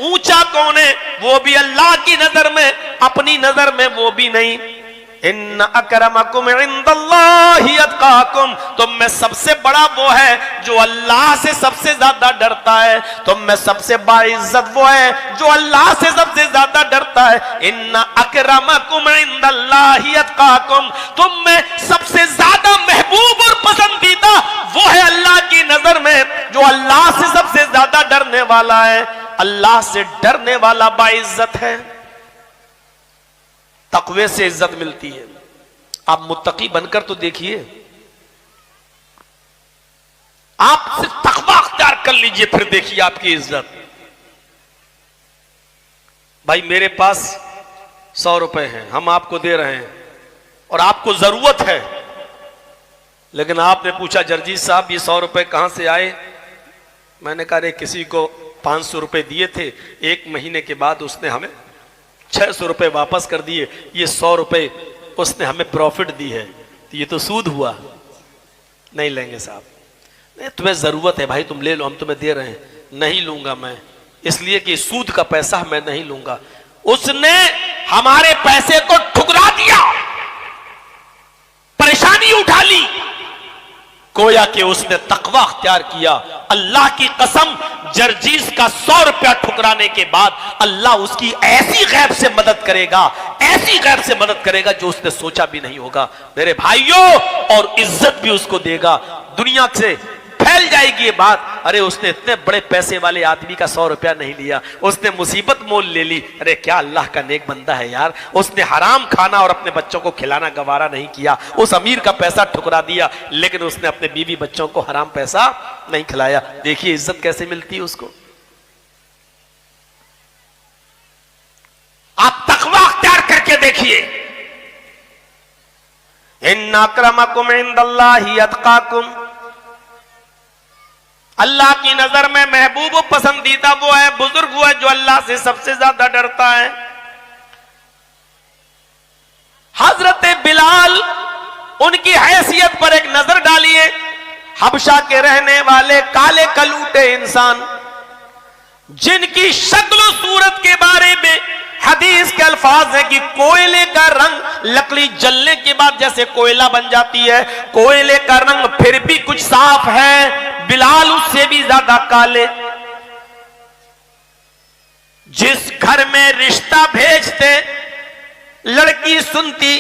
ऊंचा कौन है? वो भी अल्लाह की नजर में, अपनी नजर में वो भी नहीं। इन्न अकरमकुम इंदल्लाहि अत्काकुम, तुम में सबसे बड़ा वो है जो अल्लाह से सबसे ज्यादा डरता है। तुम में सबसे बाइज्जत वो है जो अल्लाह से सबसे ज्यादा डरता है। इन्न अकरमकुम इंदल्लाहि अत्काकुम, तुम में सबसे ज्यादा महबूब और पसंदीदा वो है अल्लाह की नजर में जो अल्लाह से सबसे ज्यादा डरने वाला है। अल्लाह से डरने वाला बाइज्जत है। तक़वे से इज्जत मिलती है। आप मुत्तकी बनकर तो देखिए, आप सिर्फ तक़वा अख्तियार कर लीजिए, फिर देखिए आपकी इज्जत। भाई मेरे पास 100 रुपए हैं, हम आपको दे रहे हैं और आपको जरूरत है, लेकिन आपने पूछा जर्जीत साहब ये 100 रुपए कहां से आए? मैंने कहा अरे किसी को 500 रुपए दिए थे, 1 महीने के बाद उसने हमें 600 रुपए वापस कर दिए, ये 100 रुपए उसने हमें प्रॉफिट दी है, तो ये तो सूद हुआ। नहीं लेंगे साहब, नहीं तुम्हें जरूरत है भाई, तुम ले लो, हम तुम्हें दे रहे हैं। नहीं लूंगा मैं, इसलिए कि सूद का पैसा मैं नहीं लूंगा। उसने हमारे पैसे को ठुकरा दिया, परेशानी उठा ली। गोया कि उसने तकवा अख्तियार किया। अल्लाह की कसम, जर्जीस का 100 रुपया ठुकराने के बाद अल्लाह उसकी ऐसी गैब से मदद करेगा, ऐसी गैब से मदद करेगा जो उसने सोचा भी नहीं होगा मेरे भाइयों, और इज्जत भी उसको देगा। दुनिया से फैल जाएगी ये बात, अरे उसने इतने बड़े पैसे वाले आदमी का 100 रुपया नहीं लिया, उसने मुसीबत मोल ले ली। अरे क्या अल्लाह का नेक बंदा है यार, उसने हराम खाना और अपने बच्चों को खिलाना गवारा नहीं किया, उस अमीर का पैसा ठुकरा दिया, लेकिन उसने अपने बीवी बच्चों को हराम पैसा नहीं खिलाया। देखिए इज्जत कैसे मिलती है उसको। आप तकवा अख्तियार करके देखिए। इन्ना अक्रमकुम इंदल्लाहि अत्काकुम, अल्लाह की नजर में महबूब पसंदीदा वो है, बुजुर्ग वो है जो अल्लाह से सबसे ज्यादा डरता है। हजरत बिलाल, उनकी हैसियत पर एक नजर डालिए। हबशा के रहने वाले काले कलूटे इंसान, जिनकी शक्ल सूरत के बारे में हदीस के अल्फाज है कि कोयले का रंग लकड़ी जलने के बाद जैसे कोयला बन जाती है, कोयले का रंग फिर भी कुछ साफ है, बिलाल उससे भी ज्यादा काले। जिस घर में रिश्ता भेजते लड़की सुनती,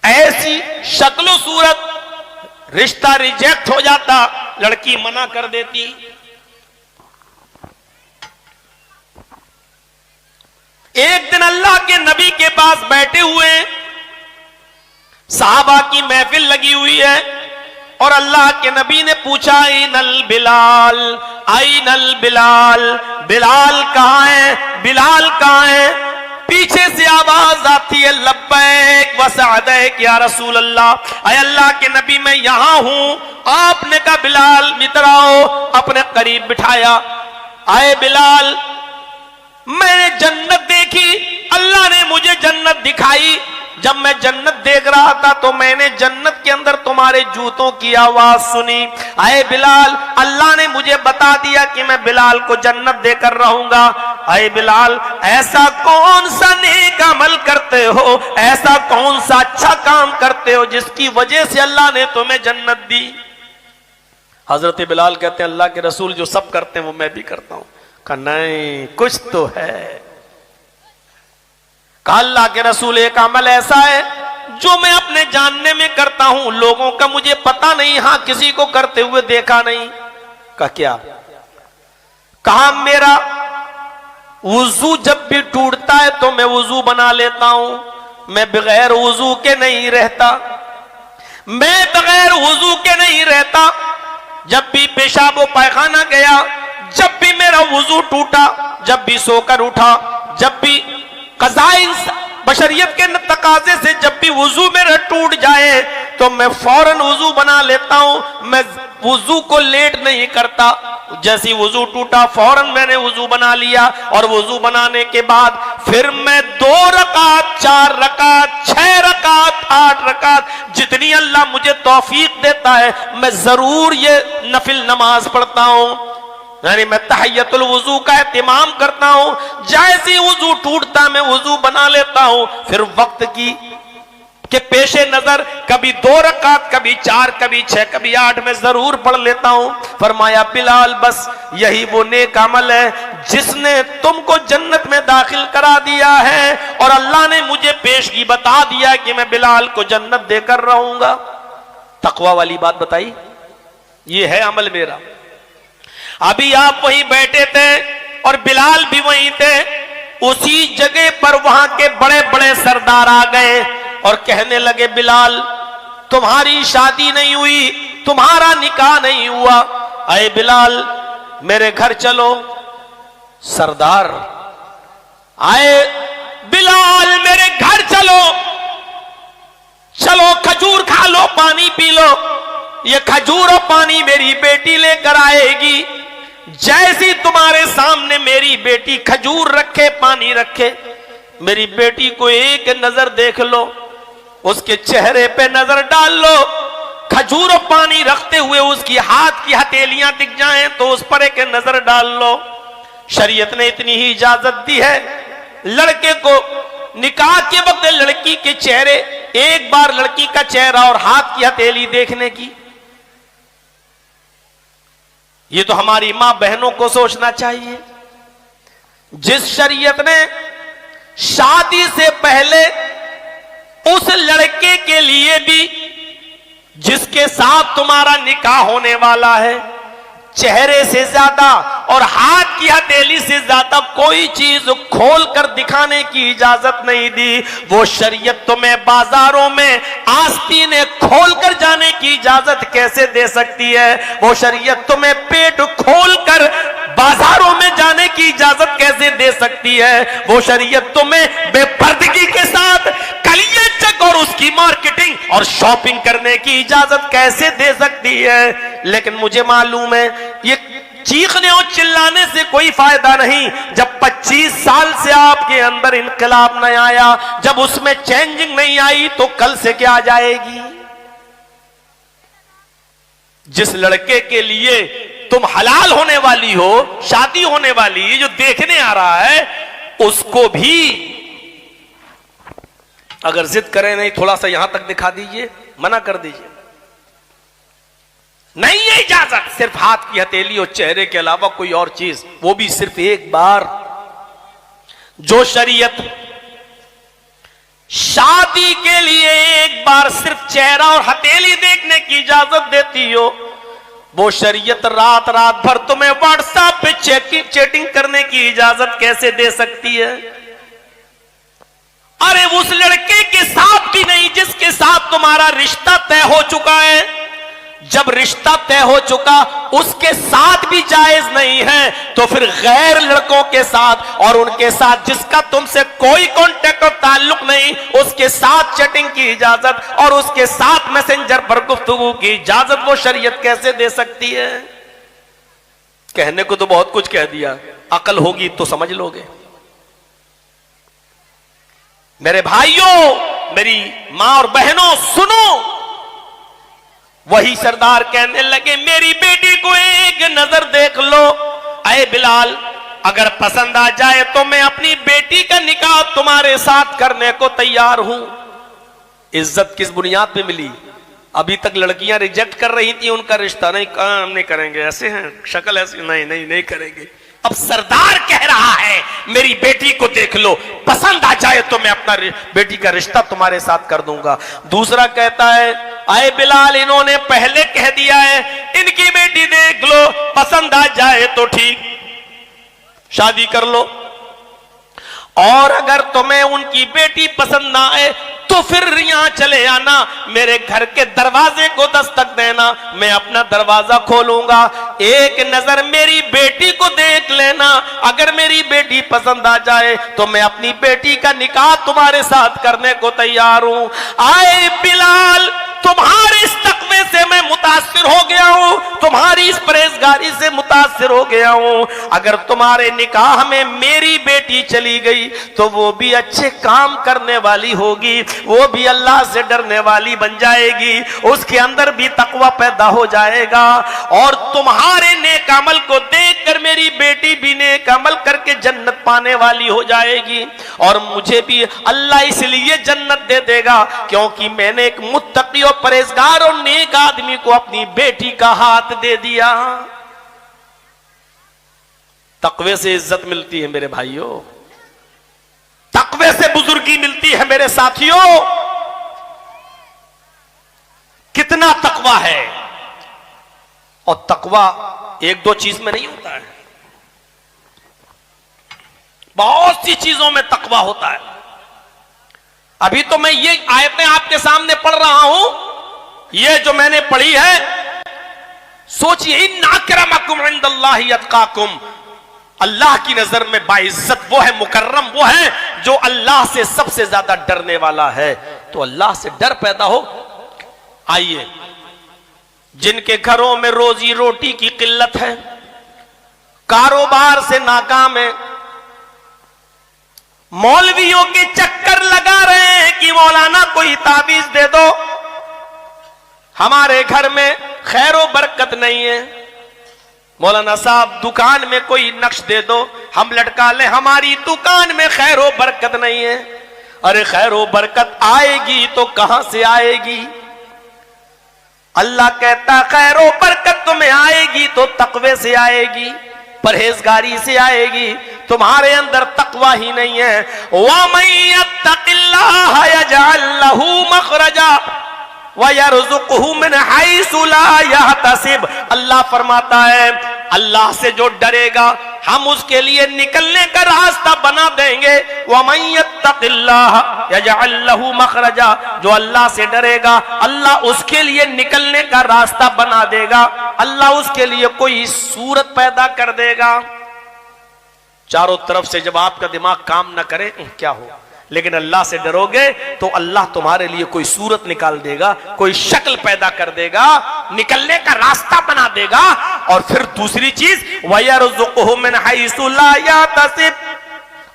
ऐसी शक्ल सूरत रिश्ता रिजेक्ट हो जाता, लड़की मना कर देती। एक दिन अल्लाह के नबी के पास बैठे हुए, साहबा की महफिल लगी हुई है, और अल्लाह के नबी ने पूछा आइनल बिलाल, आइनल बिलाल, बिलाल कहां है, बिलाल कहां है। पीछे से आवाज आती है लब्बैक व सअदैक या रसूल अल्लाह, अय अल्लाह के नबी मैं यहां हूं। आपने कहा बिलाल इधर आओ, अपने करीब बिठाया। आए बिलाल, मैंने जन्नत देखी, अल्लाह ने मुझे जन्नत दिखाई। जब मैं जन्नत देख रहा था तो मैंने जन्नत के अंदर तुम्हारे जूतों की आवाज सुनी। आए बिलाल, अल्लाह ने मुझे बता दिया कि मैं बिलाल को जन्नत देकर रहूंगा। आए बिलाल, ऐसा कौन सा नेक अमल करते हो, ऐसा कौन सा अच्छा काम करते हो जिसकी वजह से अल्लाह ने तुम्हें जन्नत दी। हजरत बिलाल कहते हैं अल्लाह के रसूल जो सब करते हैं वो मैं भी करता हूं। कहा नहीं, कुछ तो है। कहा अल्लाह के रसूल एक अमल ऐसा है जो मैं अपने जानने में करता हूं, लोगों का मुझे पता नहीं, हां किसी को करते हुए देखा नहीं। कहा क्या? कहा मेरा वुजू जब भी टूटता है तो मैं वुजू बना लेता हूं, मैं बगैर वुजू के नहीं रहता, मैं बगैर वुजू के नहीं रहता। जब भी पेशाब व पैखाना गया, जब भी मेरा वुजू टूटा, जब भी सोकर उठा, जब भी कज़ाए बशरियत के तकाजे से जब भी वुजू मेरा टूट जाए तो मैं फौरन वुजू बना लेता हूं, मैं वुजू को लेट नहीं करता। जैसे वुजू टूटा फौरन मैंने वुजू बना लिया, और वुजू बनाने के बाद फिर मैं 2 रकात, 4 रकात, 6 रकात, 8 रकात, जितनी अल्लाह मुझे तौफीक देता है मैं जरूर ये नफिल नमाज पढ़ता हूं। यानी मैं तहय्यतुल वुजू का एहतिमाम करता हूं। जैसे वुजू टूटता मैं वुजू बना लेता हूं, फिर वक्त की के पेशे नजर कभी 2 रकात, कभी 4, कभी 6, कभी 8 में जरूर पढ़ लेता हूं। फरमाया बिलाल बस यही वो नेक अमल है जिसने तुमको जन्नत में दाखिल करा दिया है, और अल्लाह ने मुझे पेशगी बता दिया कि मैं बिलाल को जन्नत देकर रहूंगा। तकवा वाली बात बताई, ये है अमल मेरा। अभी आप वहीं बैठे थे और बिलाल भी वहीं थे, उसी जगह पर वहां के बड़े बड़े सरदार आ गए और कहने लगे बिलाल तुम्हारी शादी नहीं हुई, तुम्हारा निकाह नहीं हुआ, अरे बिलाल मेरे घर चलो। सरदार आए, बिलाल मेरे घर चलो, चलो खजूर खा लो, पानी पी लो, ये खजूर और पानी मेरी बेटी लेकर आएगी। जैसी तुम्हारे सामने मेरी बेटी खजूर रखे, पानी रखे, मेरी बेटी को एक नजर देख लो, उसके चेहरे पे नजर डाल लो, खजूर और पानी रखते हुए उसकी हाथ की हथेलियां दिख जाएं तो उस पर एक नजर डाल लो। शरीयत ने इतनी ही इजाजत दी है लड़के को निकाह के वक्त लड़की के चेहरे, एक बार लड़की का चेहरा और हाथ की हथेली देखने की। ये तो हमारी मां बहनों को सोचना चाहिए। जिस शरीयत ने शादी से पहले उस लड़के के लिए भी जिसके साथ तुम्हारा निकाह होने वाला है, चेहरे से ज्यादा और हाथ की हथेली से ज्यादा कोई चीज खोल कर दिखाने की इजाजत नहीं दी। वो शरीयत तुम्हें बाजारों में आस्तीनें खोल कर जाने की इजाजत कैसे दे सकती है? वो शरीयत तुम्हें पेट खोल कर बाजारों में जाने की इजाजत कैसे दे सकती है? वो शरीयत तुम्हें बेपर्दगी के साथ कलियचक और उसकी मार्केटिंग और शॉपिंग करने की इजाजत कैसे दे सकती है? लेकिन मुझे मालूम है ये चीखने और चिल्लाने से कोई फायदा नहीं। जब 25 साल से आपके अंदर इनकलाब नहीं आया, जब उसमें चेंजिंग नहीं आई, तो कल से क्या आ जाएगी? जिस लड़के के लिए तुम हलाल होने वाली हो, शादी होने वाली, जो देखने आ रहा है, उसको भी अगर जिद करे नहीं थोड़ा सा यहां तक दिखा दीजिए, मना कर दीजिए, नहीं है इजाजत, सिर्फ हाथ की हथेली और चेहरे के अलावा कोई और चीज, वो भी सिर्फ एक बार। जो शरीयत शादी के लिए एक बार सिर्फ चेहरा और हथेली देखने की इजाजत देती हो, वो शरीयत रात रात भर तुम्हें व्हाट्सएप पे चैटिंग करने की इजाजत कैसे दे सकती है? अरे उस लड़के के साथ भी नहीं जिसके साथ तुम्हारा रिश्ता तय हो चुका है। जब रिश्ता तय हो चुका उसके साथ भी जायज नहीं है, तो फिर गैर लड़कों के साथ और उनके साथ जिसका तुमसे कोई कांटेक्ट और ताल्लुक नहीं, उसके साथ चैटिंग की इजाजत और उसके साथ मैसेंजर पर गुफ्तगू की इजाजत वो शरीयत कैसे दे सकती है? कहने को तो बहुत कुछ कह दिया, अकल होगी तो समझ लोगे। मेरे भाइयों, मेरी मां और बहनों, सुनो। वही सरदार कहने लगे, मेरी बेटी को एक नजर देख लो। अरे बिलाल, अगर पसंद आ जाए तो मैं अपनी बेटी का निकाह तुम्हारे साथ करने को तैयार हूं। इज्जत किस बुनियाद पे मिली? अभी तक लड़कियां रिजेक्ट कर रही थी उनका रिश्ता, नहीं काम नहीं करेंगे, ऐसे हैं, शक्ल ऐसी, नहीं करेंगे। अब सरदार कह रहा है, मेरी बेटी को देख लो, पसंद आ जाए तो मैं अपना बेटी का रिश्ता तुम्हारे साथ कर दूंगा। दूसरा कहता है, आए बिलाल, इन्होंने पहले कह दिया है, इनकी बेटी देख लो, पसंद आ जाए तो ठीक, शादी कर लो, और अगर तुम्हें उनकी बेटी पसंद ना आए तो फिर यहां चले आना, मेरे घर के दरवाजे को दस्तक देना, मैं अपना दरवाजा खोलूंगा, एक नजर मेरी बेटी को देख लेना। अगर मेरी बेटी पसंद आ जाए तो मैं अपनी बेटी का निकाह तुम्हारे साथ करने को तैयार हूं। आए बिलाल, तुम्हारे इस तकवे से मैं मुतासिर हो गया हूं, तुम्हारी इस परहेजगारी से मुतासिर हो गया हूं। अगर तुम्हारे निकाह में मेरी बेटी चली गई तो वो भी अच्छे काम करने वाली होगी, वो भी अल्लाह से डरने वाली बन जाएगी, उसके अंदर भी तकवा पैदा हो जाएगा, और तुम्हारे नेक अमल को देखकर मेरी बेटी भी नेक अमल करके जन्नत पाने वाली हो जाएगी, और मुझे भी अल्लाह इसलिए जन्नत दे देगा क्योंकि मैंने एक मुत्तकी और परहेजगार और नेक आदमी को अपनी बेटी का हाथ दे दिया। तकवे से इज्जत मिलती है मेरे भाइयों, तकवे से बुजुर्गी मिलती है मेरे साथियों। कितना तकवा है, और तकवा एक दो चीज में नहीं होता है, बहुत सी चीजों में तकवा होता है। अभी तो मैं ये आयतें आपके सामने पढ़ रहा हूं, ये जो मैंने पढ़ी है, सोचिए, इन्ना अक्रमकुम इंदल्लाहि अत्काकुम, अल्लाह की नजर में बाइज्जत वो है, मुकर्रम वो है जो अल्लाह से सबसे ज्यादा डरने वाला है। तो अल्लाह से डर पैदा हो। आइए, जिनके घरों में रोजी रोटी की किल्लत है, कारोबार से नाकाम है, मौलवियों के चक्कर लगा रहे हैं कि मौलाना कोई ताबीज दे दो, हमारे घर में खैरो बरकत नहीं है, मौलाना साहब दुकान में कोई नक्श दे दो, हम लटका लें, हमारी दुकान में खैरो बरकत नहीं है। अरे खैरो बरकत आएगी तो कहां से आएगी? अल्लाह कहता खैरो बरकत तुम्हें आएगी तो तकवे से आएगी, परहेजगारी से आएगी। तुम्हारे अंदर तकवा ही नहीं है। वमन यत्तकिल्लाह यजअल लहू मखरजा व यरज़ुक़हु मिन हैसु ला यहतसिब। अल्लाह फरमाता है अल्लाह से जो डरेगा हम उसके लिए निकलने का रास्ता बना देंगे। वमन यत्तकिल्लाह यजअल लहू मखरजा, जो अल्लाह से डरेगा अल्लाह उसके लिए निकलने का रास्ता बना देगा। अल्लाह उसके लिए कोई सूरत पैदा कर देगा। चारों तरफ से जब आपका दिमाग काम ना करे क्या हो, लेकिन अल्लाह से डरोगे तो अल्लाह तुम्हारे लिए कोई सूरत निकाल देगा, कोई शक्ल पैदा कर देगा, निकलने का रास्ता बना देगा। और फिर दूसरी चीज वयरज़ुक़हु मिन हैसु ला यहतसिब,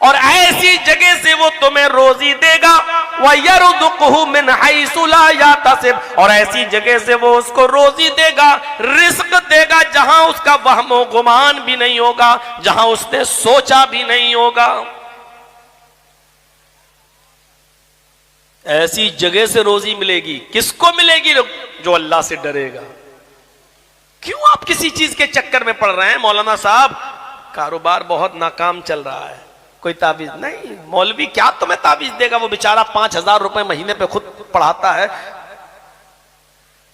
और ऐसी जगह से वो तुम्हें रोजी देगा। वयरज़ुक़हु मिन हैसु ला यहतसिब, और ऐसी जगह से वो उसको रोजी देगा, रिस्क देगा जहां उसका वहमो गुमान भी नहीं होगा, जहां उसने सोचा भी नहीं होगा। ऐसी जगह से रोजी मिलेगी। किसको मिलेगी? जो अल्लाह से डरेगा। क्यों आप किसी चीज के चक्कर में पड़ रहे हैं? मौलाना साहब कारोबार बहुत नाकाम चल रहा है, कोई ताबीज नहीं। मौलवी क्या तुम्हें ताबीज देगा? वो बेचारा 5,000 रुपए महीने पे खुद पढ़ाता है,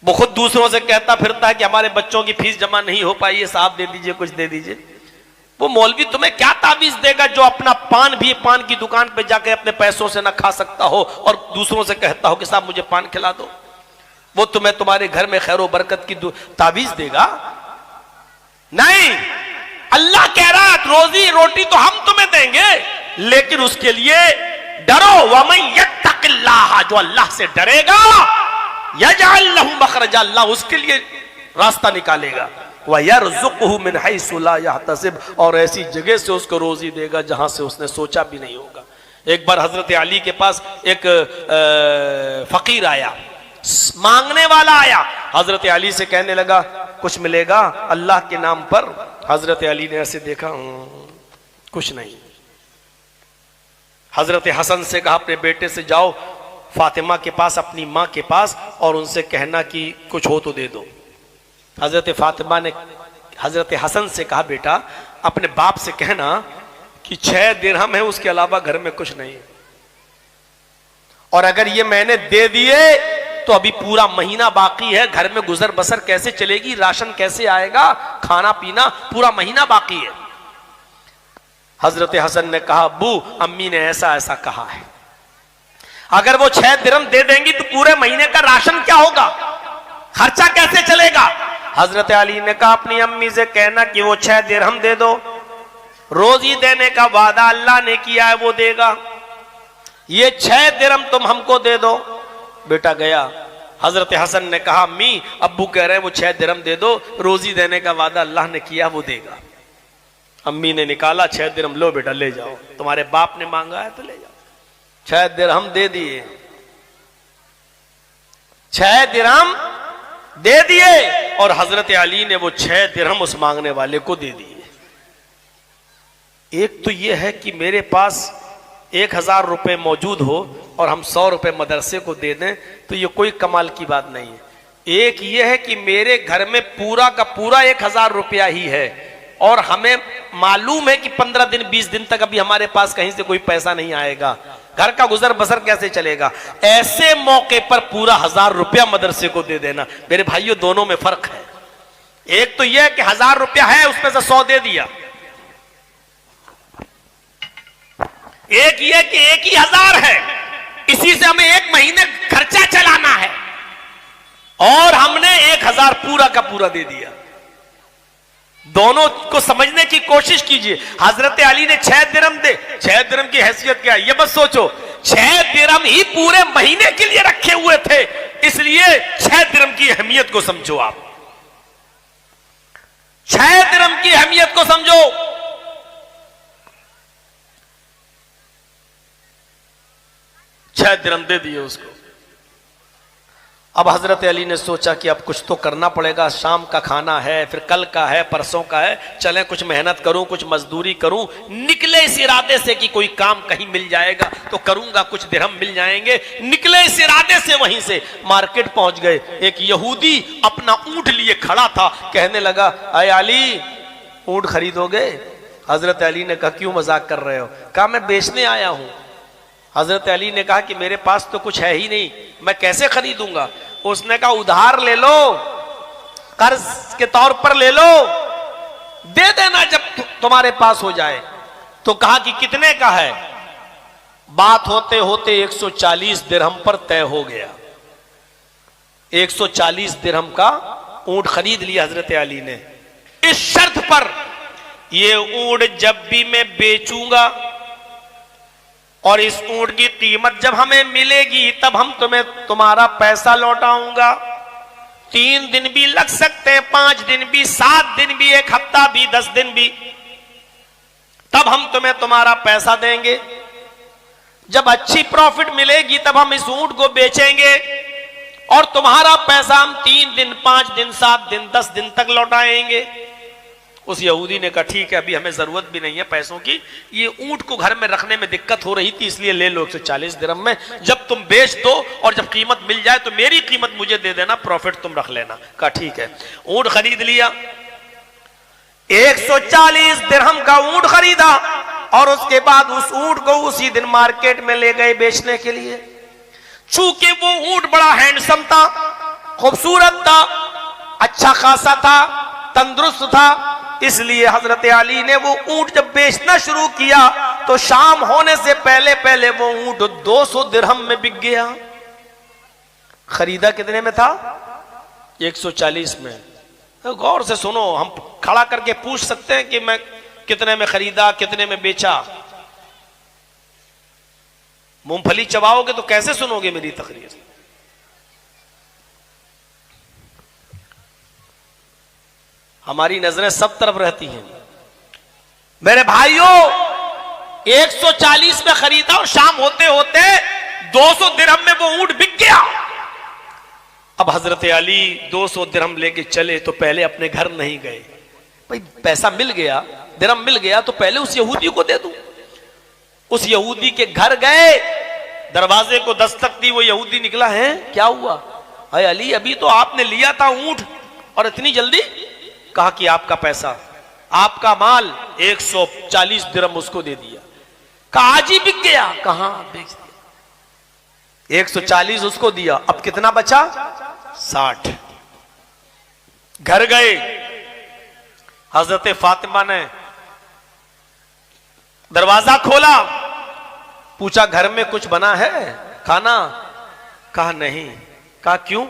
वो खुद दूसरों से कहता फिरता है कि हमारे बच्चों की फीस जमा नहीं हो पाई है, साहब दे दीजिए, कुछ दे दीजिए। वो मौलवी तुम्हें क्या ताबीज देगा जो अपना पान भी पान की दुकान पे जाके अपने पैसों से ना खा सकता हो और दूसरों से कहता हो कि साहब मुझे पान खिला दो? वो तुम्हें तुम्हारे घर में खैर बरकत की ताबीज देगा? नहीं। अल्लाह कह रहा है रोजी रोटी तो हम तुम्हें देंगे, लेकिन उसके लिए डरो। वमन यत्तकिल्लाह, जो अल्लाह से डरेगा यजअल लहू मखरजा, अल्लाह उसके लिए रास्ता निकालेगा। वयरज़ुक़हु मिन हैसु ला यहतसिब, और ऐसी जगह से उसको रोजी देगा जहां से उसने सोचा भी नहीं होगा। एक बार हजरत अली के पास एक फकीर आया, मांगने वाला आया। हजरत अली से कहने लगा कुछ मिलेगा अल्लाह के नाम पर? हजरत अली ने ऐसे देखा, कुछ नहीं। हजरत हसन से कहा अपने बेटे से जाओ फातिमा के पास, अपनी माँ के पास, और उनसे कहना कि कुछ हो तो दे दो। हजरत फातिमा ने हजरत हसन से कहा बेटा अपने बाप से कहना कि 6 दिरहम है, उसके अलावा घर में कुछ नहीं, और अगर ये मैंने दे दिए तो अभी पूरा महीना बाकी है, घर में गुजर बसर कैसे चलेगी, राशन कैसे आएगा, खाना पीना पूरा महीना बाकी है। हजरत हसन ने कहा अब्बू अम्मी ने ऐसा ऐसा कहा है, अगर वो 6 दिरहम दे देंगी तो पूरे महीने का राशन क्या होगा, खर्चा कैसे चलेगा? हजरत अली ने कहा अपनी अम्मी से कहना कि वो 6 दिरहम दे दो, रोजी देने का वादा अल्लाह ने किया है वो देगा, ये 6 दिरहम तुम हमको दे दो। बेटा गया। हजरत हसन ने कहा अम्मी अब्बू कह रहे हैं वो 6 दिरहम दे दो, रोजी देने का वादा अल्लाह ने किया वो देगा। अम्मी ने निकाला 6 दिरहम, लो बेटा ले जाओ, तुम्हारे बाप ने मांगा है तो ले जाओ। 6 दिरहम दे दिए, 6 दिरहम दे दिए, और हजरत अली ने वो 6 दिरहम उस मांगने वाले को दे दिए। एक तो यह है कि मेरे पास 1000 रुपए मौजूद हो और हम 100 रुपए मदरसे को दे दें तो ये कोई कमाल की बात नहीं है। एक यह है कि मेरे घर में पूरा का पूरा 1000 रुपया ही है और हमें मालूम है कि 15 दिन 20 दिन तक अभी हमारे पास कहीं से कोई पैसा नहीं आएगा, घर का गुजर बसर कैसे चलेगा। ऐसे मौके पर पूरा 1000 रुपया मदरसे को दे देना। मेरे भाइयों दोनों में फर्क है। एक तो यह है कि 1000 रुपया है उसमें से 100 दे दिया, एक ये कि एक ही 1000 है, इसी से हमें 1 महीने खर्चा चलाना है और हमने 1000 पूरा का पूरा दे दिया। दोनों को समझने की कोशिश कीजिए। हजरत अली ने 6 दिरहम दे, 6 दिरहम की हैसियत क्या है ये बस सोचो। 6 दिरहम ही पूरे महीने के लिए रखे हुए थे, इसलिए 6 दिरहम की अहमियत को समझो। आप 6 दिरहम की अहमियत को समझो। छह दिरहम दे दिए उसको। अब हजरत अली ने सोचा कि अब कुछ तो करना पड़ेगा, शाम का खाना है, फिर कल का है, परसों का है, चले कुछ मेहनत करूं, कुछ मजदूरी करूं। निकले इस इरादे से कि कोई काम कहीं मिल जाएगा तो करूंगा, कुछ दिरहम मिल जाएंगे। निकले इस इरादे से, वहीं से मार्केट पहुंच गए। एक यहूदी अपना ऊंट लिए खड़ा था, कहने लगा, अय अली ऊंट खरीदोगे? हजरत अली ने कहा, क्यों मजाक कर रहे हो? कहा, मैं बेचने आया हूं। हजरत अली ने कहा कि मेरे पास तो कुछ है ही नहीं, मैं कैसे खरीदूंगा? उसने कहा, उधार ले लो, कर्ज के तौर पर ले लो, दे देना जब तुम्हारे पास हो जाए। तो कहा कि कितने का है? बात होते होते 140 दिरहम पर तय हो गया। 140 दिरहम का ऊंट खरीद लिया हजरत अली ने, इस शर्त पर, ये ऊंट जब भी मैं बेचूंगा और इस ऊंट की कीमत जब हमें मिलेगी तब हम तुम्हें तुम्हारा पैसा लौटाऊंगा। 3 दिन भी लग सकते हैं, 5 दिन भी, 7 दिन भी, 1 हफ्ता भी, 10 दिन भी, तब हम तुम्हें तुम्हारा पैसा देंगे। जब अच्छी प्रॉफिट मिलेगी तब हम इस ऊंट को बेचेंगे और तुम्हारा पैसा हम 3 दिन, 5 दिन, 7 दिन, 10 दिन तक लौटाएंगे। उस यहूदी ने कहा, ठीक है, अभी हमें जरूरत भी नहीं है पैसों की, ये ऊंट को घर में रखने में दिक्कत हो रही थी, इसलिए ले लो 140 दिरहम में। जब तुम बेच दो और जब कीमत मिल जाए तो मेरी कीमत मुझे दे देना, प्रॉफिट तुम रख लेना। कहा ठीक है। ऊंट खरीद लिया, 140 दिरहम का ऊंट खरीदा और उसके बाद उस ऊंट को उसी दिन मार्केट में ले गए बेचने के लिए। चूंकि वो ऊंट बड़ा हैंडसम था, खूबसूरत था, अच्छा खासा था, तंदुरुस्त था, इसलिए हजरत अली ने वो ऊंट जब बेचना शुरू किया तो शाम होने से पहले पहले वो ऊंट 200 दिरहम में बिक गया। खरीदा कितने में था? 140 में। तो गौर से सुनो, हम खड़ा करके पूछ सकते हैं कि मैं कितने में खरीदा, कितने में बेचा? मूंगफली चबाओगे तो कैसे सुनोगे मेरी तकरीर? हमारी नजरें सब तरफ रहती हैं। मेरे भाइयों, 140 में खरीदा और शाम होते होते 200 दिरहम में वो ऊंट बिक गया। अब हजरत अली 200 दिरहम लेके चले तो पहले अपने घर नहीं गए। भाई पैसा मिल गया, दिरहम मिल गया तो पहले उस यहूदी को दे दूं। उस यहूदी के घर गए, दरवाजे को दस्तक दी, वो यहूदी निकला, है क्या हुआ? अरे अली, अभी तो आपने लिया था ऊंट और इतनी जल्दी? कहा कि आपका पैसा, आपका माल, 140 दिरहम उसको दे दिया। कहा आज ही बिक गया? कहां बेच दिया? 140 उसको दिया, अब कितना बचा? 60। घर गए, हजरत फातिमा ने दरवाजा खोला, पूछा घर में कुछ बना है खाना? कहा नहीं। कहा क्यों?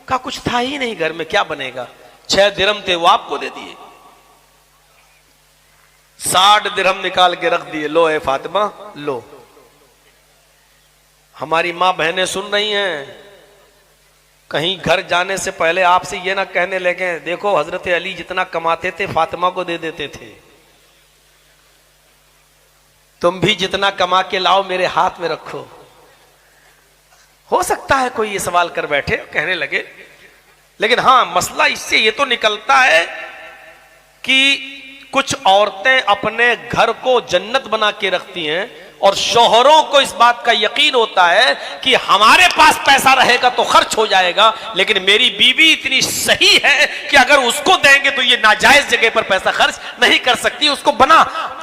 कहा कुछ था ही नहीं घर में, क्या बनेगा? 6 दिरहम थे, वो आपको दे दिए। 60 दिरहम निकाल के रख दिए। लो है फातिमा, लो। हमारी मां बहनें सुन रही हैं, कहीं घर जाने से पहले आपसे ये ना कहने लगे, देखो हजरत अली जितना कमाते थे फातिमा को दे देते थे, तुम भी जितना कमा के लाओ मेरे हाथ में रखो। हो सकता है कोई ये सवाल कर बैठे, कहने लगे, लेकिन हां मसला इससे ये तो निकलता है कि कुछ औरतें अपने घर को जन्नत बना के रखती हैं और शौहरों को इस बात का यकीन होता है कि हमारे पास पैसा रहेगा तो खर्च हो जाएगा, लेकिन मेरी बीवी इतनी सही है कि अगर उसको देंगे तो ये नाजायज जगह पर पैसा खर्च नहीं कर सकती, उसको बना।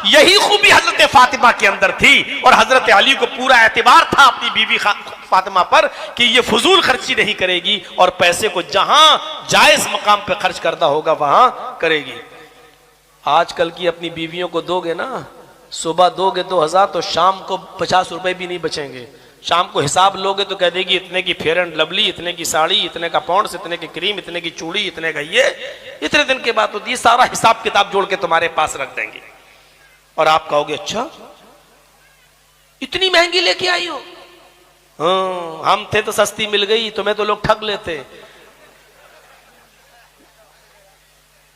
यही खूबी हजरत फातिमा के अंदर थी और हजरत अली को पूरा एतबार था अपनी बीवी फातिमा पर कि ये फजूल खर्ची नहीं करेगी और पैसे को जहां जायज मकाम पर खर्च करना होगा वहां करेगी। आजकल की अपनी बीवियों को दोगे ना, सुबह दोगे 2000 तो शाम को 50 रुपए भी नहीं बचेंगे। शाम को हिसाब लोगे तो कह देगी इतने की फेयर एंड लवली, इतने की साड़ी, इतने का पॉन्ड्स, इतने की क्रीम, इतने की चूड़ी, इतने का ये। इतने दिन के बाद होती है, सारा हिसाब किताब जोड़ के तुम्हारे पास रख देंगे और आप कहोगे अच्छा इतनी महंगी लेके आई हो? हाँ, हम थे तो सस्ती मिल गई, तुम्हें तो लोग ठग लेते।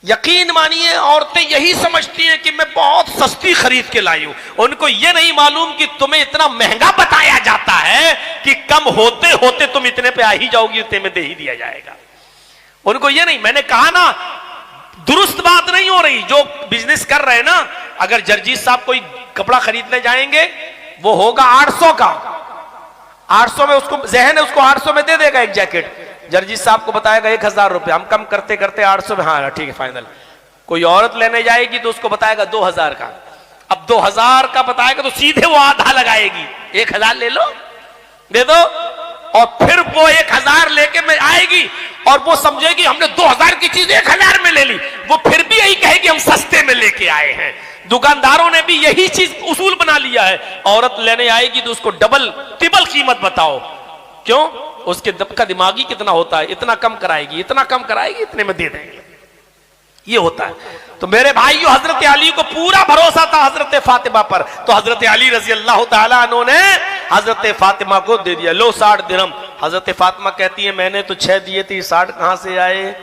यकीन मानिए औरतें यही समझती हैं कि मैं बहुत सस्ती खरीद के लाई हूं। उनको ये नहीं मालूम कि तुम्हें इतना महंगा बताया जाता है कि कम होते होते तुम इतने पे आ ही जाओगी, इतने में दे ही दिया जाएगा। उनको ये नहीं, मैंने कहा ना दुरुस्त बात नहीं हो रही। जो बिजनेस कर रहे हैं ना, अगर जर्जीत साहब कोई कपड़ा खरीदने जाएंगे, वो होगा 800 का, 800 में उसको जहन है, उसको 800 में दे देगा एक जैकेट। जर्जीत साहब को बताएगा 1000 रुपए, हम कम करते करते 800 में, हाँ ठीक है फाइनल। कोई औरत लेने जाएगी तो उसको बताएगा 2000 का। अब 2000 का बताएगा तो सीधे वो आधा लगाएगी, 1000 ले लो, दे दो। और फिर वो 1000 लेके में आएगी और वो समझेगी हमने 2000 की चीज 1000 में ले ली। वो फिर भी यही कहेगी हम सस्ते में लेके आए हैं। दुकानदारों ने भी यही चीज उसूल बना लिया है। औरत लेने आएगी तो उसको डबल ट्रिपल कीमत बताओ, क्यों? उसके का दिमागी कितना होता है, इतना कम कराएगी, इतना कम कराएगी, इतने में दे देंगे, ये होता है। तो मेरे भाइयों, हजरत अली को पूरा भरोसा था हजरत फातिमा पर, तो हजरत अली रजी अल्लाह तआला अन्हु ने हजरत फातिमा को दे दिया, लो 60 दिरहम। हजरत फातिमा कहती है मैंने तो 6 दिए थे, 60 कहां से आए?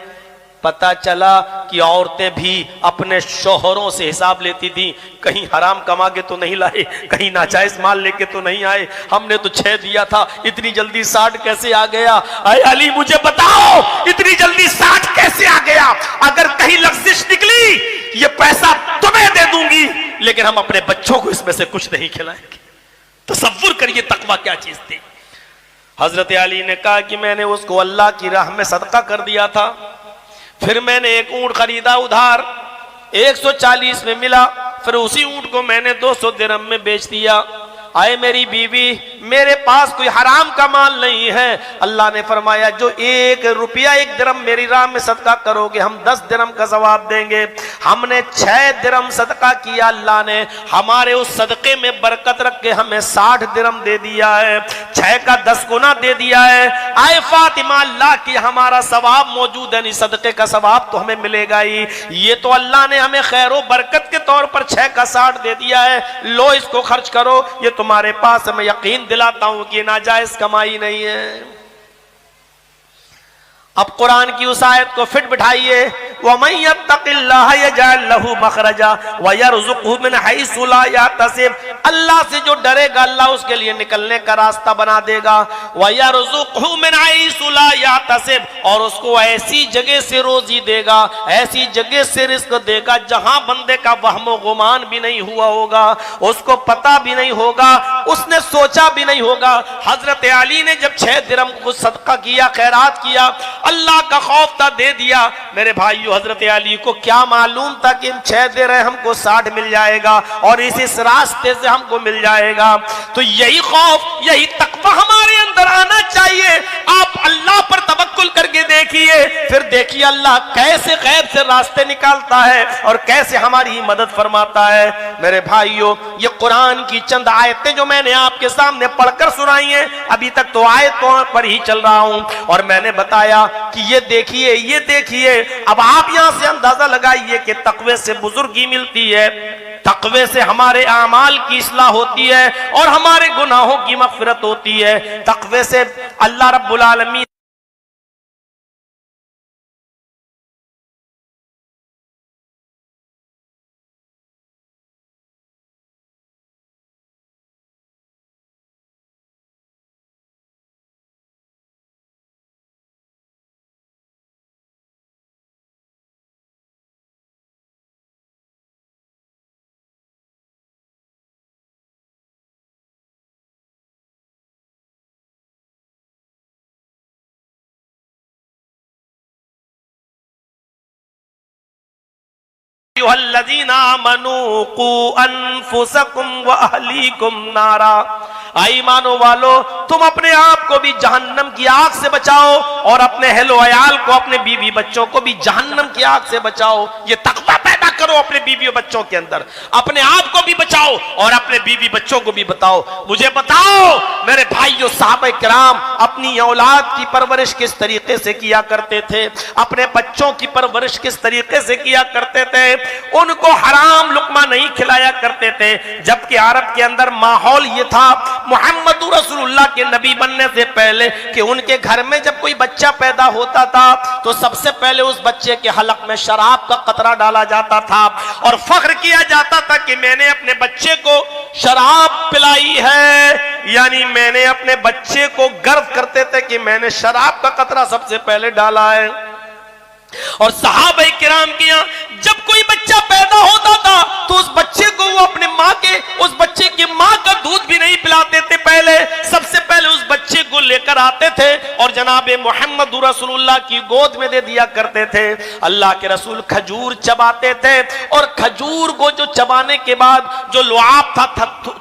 पता चला कि औरतें भी अपने शोहरों से हिसाब लेती थी, कहीं हराम कमा के तो नहीं लाए, कहीं नाजायज माल लेके तो नहीं आए, हमने तो 6 दिया था, इतनी जल्दी 60 कैसे आ गया? अरे अली मुझे बताओ, इतनी जल्दी 60 कैसे आ गया? अगर कहीं लफ्जिश निकली, ये पैसा तुम्हें दे दूंगी, लेकिन हम अपने बच्चों को इसमें से कुछ नहीं खिलाएंगे। तसव्वुर करिए तकवा क्या चीज थी। हजरत अली ने कहा कि मैंने उसको अल्लाह की राह में सदका कर दिया था, फिर मैंने एक ऊंट खरीदा उधार, 140 में मिला, फिर उसी ऊंट को मैंने 200 दिरहम में बेच दिया। आए मेरी बीवी, मेरे पास कोई हराम का माल नहीं है। अल्लाह ने फरमाया जो 1 रुपया 1 दिरहम मेरी राह में सदका करोगे, हम 10 दिरहम का सवाब देंगे। हमने 6 दिरहम सदका किया, अल्लाह ने हमारे उस सदके में बरकत रख के हमें 60 दिरहम दे दिया है, 6 का 10 गुना दे दिया है। आए फातिमा, अल्लाह की हमारा सवाब मौजूद है, नहीं सदके का सवाब तो हमें मिलेगा ही। ये तो अल्लाह ने हमें खैर बरकत के तौर पर 6 का 60 दे दिया है, लो इसको खर्च करो। ये तुम्हारे पास मैं यकीन दिलाता हूं कि नाजायज कमाई नहीं है। अब कुरान की उस आयत को फिट बिठाइए, वमन यत्तकिल्लाह यजअल लहू मखरजा व यरज़ुक़हु मिन हैसु ला यहतसिब। अल्लाह से जो डरेगा, अल्लाह उसके लिए निकलने का रास्ता बना देगा। व यरज़ुक़हु मिन हैसु ला यहतसिब, और उसको ऐसी जगह से रोजी देगा, ऐसी जगह से रिज़्क़ देगा जहां बंदे का वहमो गुमान भी नहीं हुआ होगा, उसको पता भी नहीं होगा, उसने सोचा भी नहीं होगा। हजरत अली ने जब 6 दिरहम को सदका किया, खैरात किया, अल्लाह का खौफ था, दे दिया। मेरे भाइयों, हजरत अली को क्या मालूम था कि इन 6 दे रहे हमको 60 मिल जाएगा और इस रास्ते से हमको मिल जाएगा। तो यही खौफ, यही तकवा हमारे अंदर आना चाहिए। आप अल्लाह पर तवक्कुल करके देखिए, फिर देखिए अल्लाह कैसे गैब से रास्ते निकालता है और कैसे हमारी मदद फरमाता है। मेरे भाइयों, ये कुरान की चंद आयतें जो मैंने आपके सामने पढ़कर सुनाई हैं, अभी तक तो आयतों पर ही चल रहा हूं, और मैंने बताया कि ये देखिए। अब आप यहां से अंदाजा लगाइए कि तकवे से बुजुर्गी मिलती है, तकवे से हमारे आमाल की इस्लाह होती है और हमारे गुनाहों की मग़फ़िरत होती है। तकवे से अल्लाह रब्बुल आलमीन ईमानो वालो, तुम अपने आप को भी जहन्नम की आग से बचाओ और अपने अहलो अयाल को, अपने बीवी बच्चों को भी जहन्नम की आग से बचाओ। ये तकवा पैदा करो अपने बीवी बच्चों के अंदर, अपने आप को भी बचाओ और अपने बीवी बच्चों को भी बताओ। मुझे बताओ मेरे भाइयों, सहाबा किराम अपनी औलाद की परवरिश किस तरीके से किया करते थे, अपने बच्चों की परवरिश किस तरीके से किया करते थे। उनको हराम लुकमा नहीं खिलाया करते थे, जबकि अरब के अंदर माहौल ये था मोहम्मद रसूलुल्लाह के नबी बनने से पहले कि उनके घर में जब कोई बच्चा पैदा होता था तो सबसे पहले उस बच्चे के हलक में शराब का कतरा डाला जाता था और फख्र किया जाता था कि मैंने अपने बच्चे को शराब पिलाई है, यानी मैंने अपने बच्चे को गर्व करते थे कि मैंने शराब का कतरा सबसे पहले डाला है। और सहाबा किराम के यहाँ जब कोई बच्चा पैदा होता था तो उस बच्चे को वो अपने माँ के, उस बच्चे की माँ का दूध भी नहीं पिलाते थे, पहले सबसे पहले उस बच्चे को लेकर आते थे और जनाब मोहम्मद रसूलुल्लाह की गोद में दे दिया करते थे। अल्लाह के रसूल खजूर चबाते थे और खजूर को जो चबाने के बाद जो लुआब था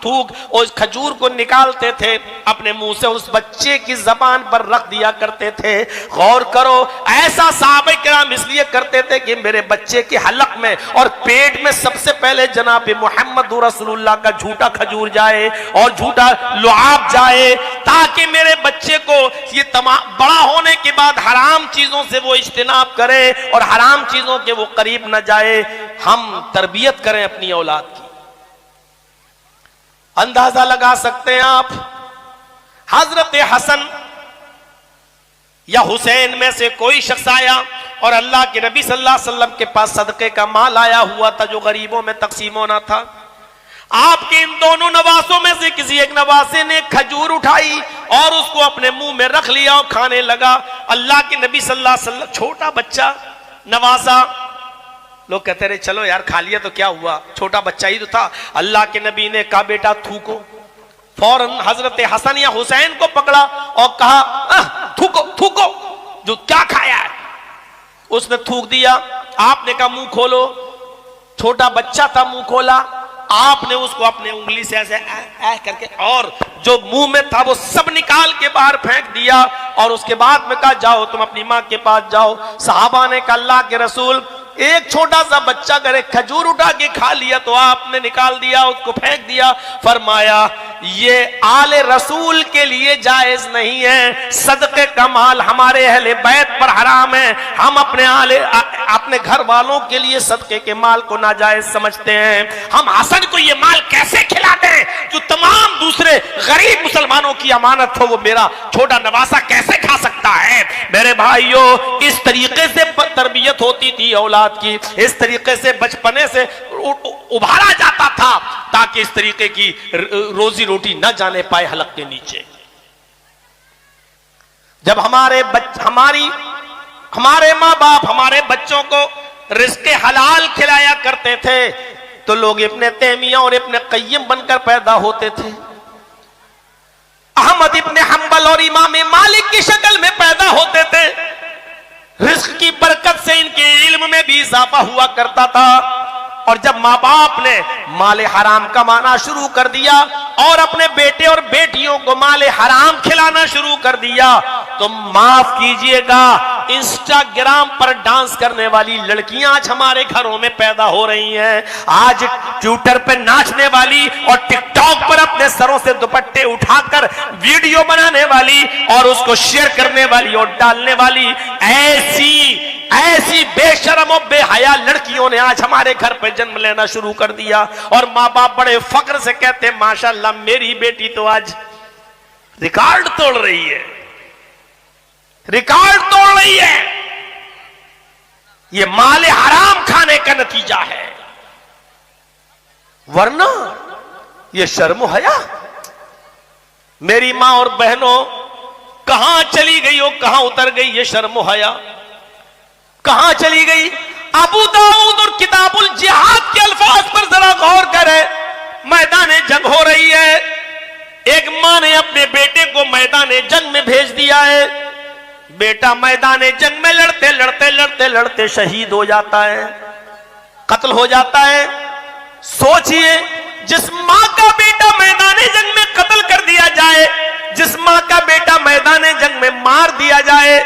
थूक, उस खजूर को निकालते थे, अपने मुंह से उस बच्चे की जबान पर रख दिया करते थे। गौर करो, ऐसा सहाबा किराम इसलिए करते थे कि मेरे बच्चे के हलक में और पेट में सबसे पहले जनाब मोहम्मद रसूलुल्लाह का झूठा खजूर जाए और झूठा लुआब जाए, ताकि मेरे बच्चे को ये तमाम बड़ा होने के बाद हराम चीजों से वो इज्तिनाब करे और हराम चीजों के वो करीब न जाए। हम तरबियत करें अपनी औलाद की। अंदाजा लगा सकते हैं आप, हजरत हसन या हुसैन में से कोई शख्स आया और अल्लाह के नबी सल्लल्लाहु अलैहि वसल्लम के पास सदके का माल आया हुआ था जो गरीबों में तकसीम होना था। आपके इन दोनों नवासों में से किसी एक नवासे ने खजूर उठाई और उसको अपने मुंह में रख लिया और खाने लगा। अल्लाह के नबी सल्लल्लाहु अलैहि वसल्लम, छोटा बच्चा नवासा, लोग कहते रहे चलो यार खा लिया तो क्या हुआ, छोटा बच्चा ही तो था। अल्लाह के नबी ने कहा बेटा थूको। फौरन हजरत हसन या हुसैन को पकड़ा और कहा थूको थूको, जो क्या खाया है। उसने थूक दिया। आपने कहा मुंह खोलो। छोटा बच्चा था, मुंह खोला। आपने उसको अपने उंगली से ऐसे करके और जो मुंह में था वो सब निकाल के बाहर फेंक दिया और उसके बाद में कहा जाओ तुम अपनी माँ के पास जाओ। सहाबा ने कहा अल्लाह के रसूल, एक छोटा सा बच्चा अगर एक खजूर उठा के खा लिया तो आपने निकाल दिया, उसको फेंक दिया। फरमाया ये आले रसूल के लिए जायज नहीं है, सदके का माल हमारे अहले बैत पर हराम है। हम अपने घर वालों के लिए सदके के माल को नाजायज समझते हैं। हम हसन को ये माल कैसे खिलाते हैं जो तमाम दूसरे गरीब मुसलमानों की अमानत हो, वो मेरा छोटा नवासा कैसे खा सकता है। मेरे भाइयों, इस तरीके से तरबियत होती थी औलाद की, इस तरीके से बचपने से उभारा जाता था ताकि इस तरीके की रोजी रोटी न जाने पाए हलक के नीचे। जब हमारे माँ बाप हमारे बच्चों को रिज़्क़ हलाल खिलाया करते थे तो लोग इब्ने तैमिया और इब्ने क़य्यिम बनकर पैदा होते थे, अहमद इब्ने हंबल और इमाम मालिक की शक्ल में पैदा होते थे। रिज़्क़ की बरकत से इनके इल्म में भी इजाफा हुआ करता था। और जब माँ बाप ने माले हराम कमाना शुरू कर दिया और अपने बेटे और बेटियों को माले हराम खिलाना शुरू कर दिया तो माफ कीजिएगा, इंस्टाग्राम पर डांस करने वाली लड़कियां आज हमारे घरों में पैदा हो रही हैं। आज ट्विटर पे नाचने वाली और टिकटॉक पर अपने सरों से दुपट्टे उठाकर वीडियो बनाने वाली और उसको शेयर करने वाली और डालने वाली ऐसी बेशरम और बेहया लड़कियों ने आज हमारे घर पे जन्म लेना शुरू कर दिया। और माँ बाप बड़े फख्र से कहते हैं माशाल्लाह मेरी बेटी तो आज रिकॉर्ड तोड़ रही है, रिकॉर्ड तोड़ रही है। ये माले हराम खाने का नतीजा है, वरना ये शर्म हया। मेरी मां और बहनों कहां चली गई हो, कहां उतर गई ये शर्म हया, कहां चली गई। अबू दाऊद और किताबुल जिहाद के अल्फाज पर जरा गौर करें। मैदान जंग हो रही है, एक मां ने अपने बेटे को मैदान जंग में भेज दिया है। बेटा मैदान जंग में लड़ते लड़ते लड़ते लड़ते शहीद हो जाता है, कत्ल हो जाता है। सोचिए, जिस मां का बेटा मैदान जंग में कत्ल कर दिया जाए, जिस मां का बेटा मैदान जंग में मार दिया जाए,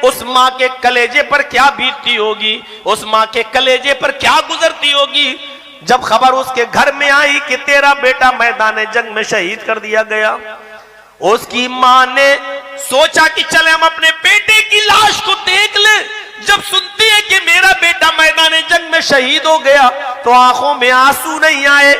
उस मां के कलेजे पर क्या बीतती होगी, उस मां के कलेजे पर क्या गुजरती होगी जब खबर उसके घर में आई कि तेरा बेटा मैदान जंग में शहीद कर दिया गया। उसकी मां ने सोचा कि चले हम अपने बेटे की लाश को देख लें। जब सुनती है कि मेरा बेटा मैदान जंग में शहीद हो गया तो आंखों में आंसू नहीं आए,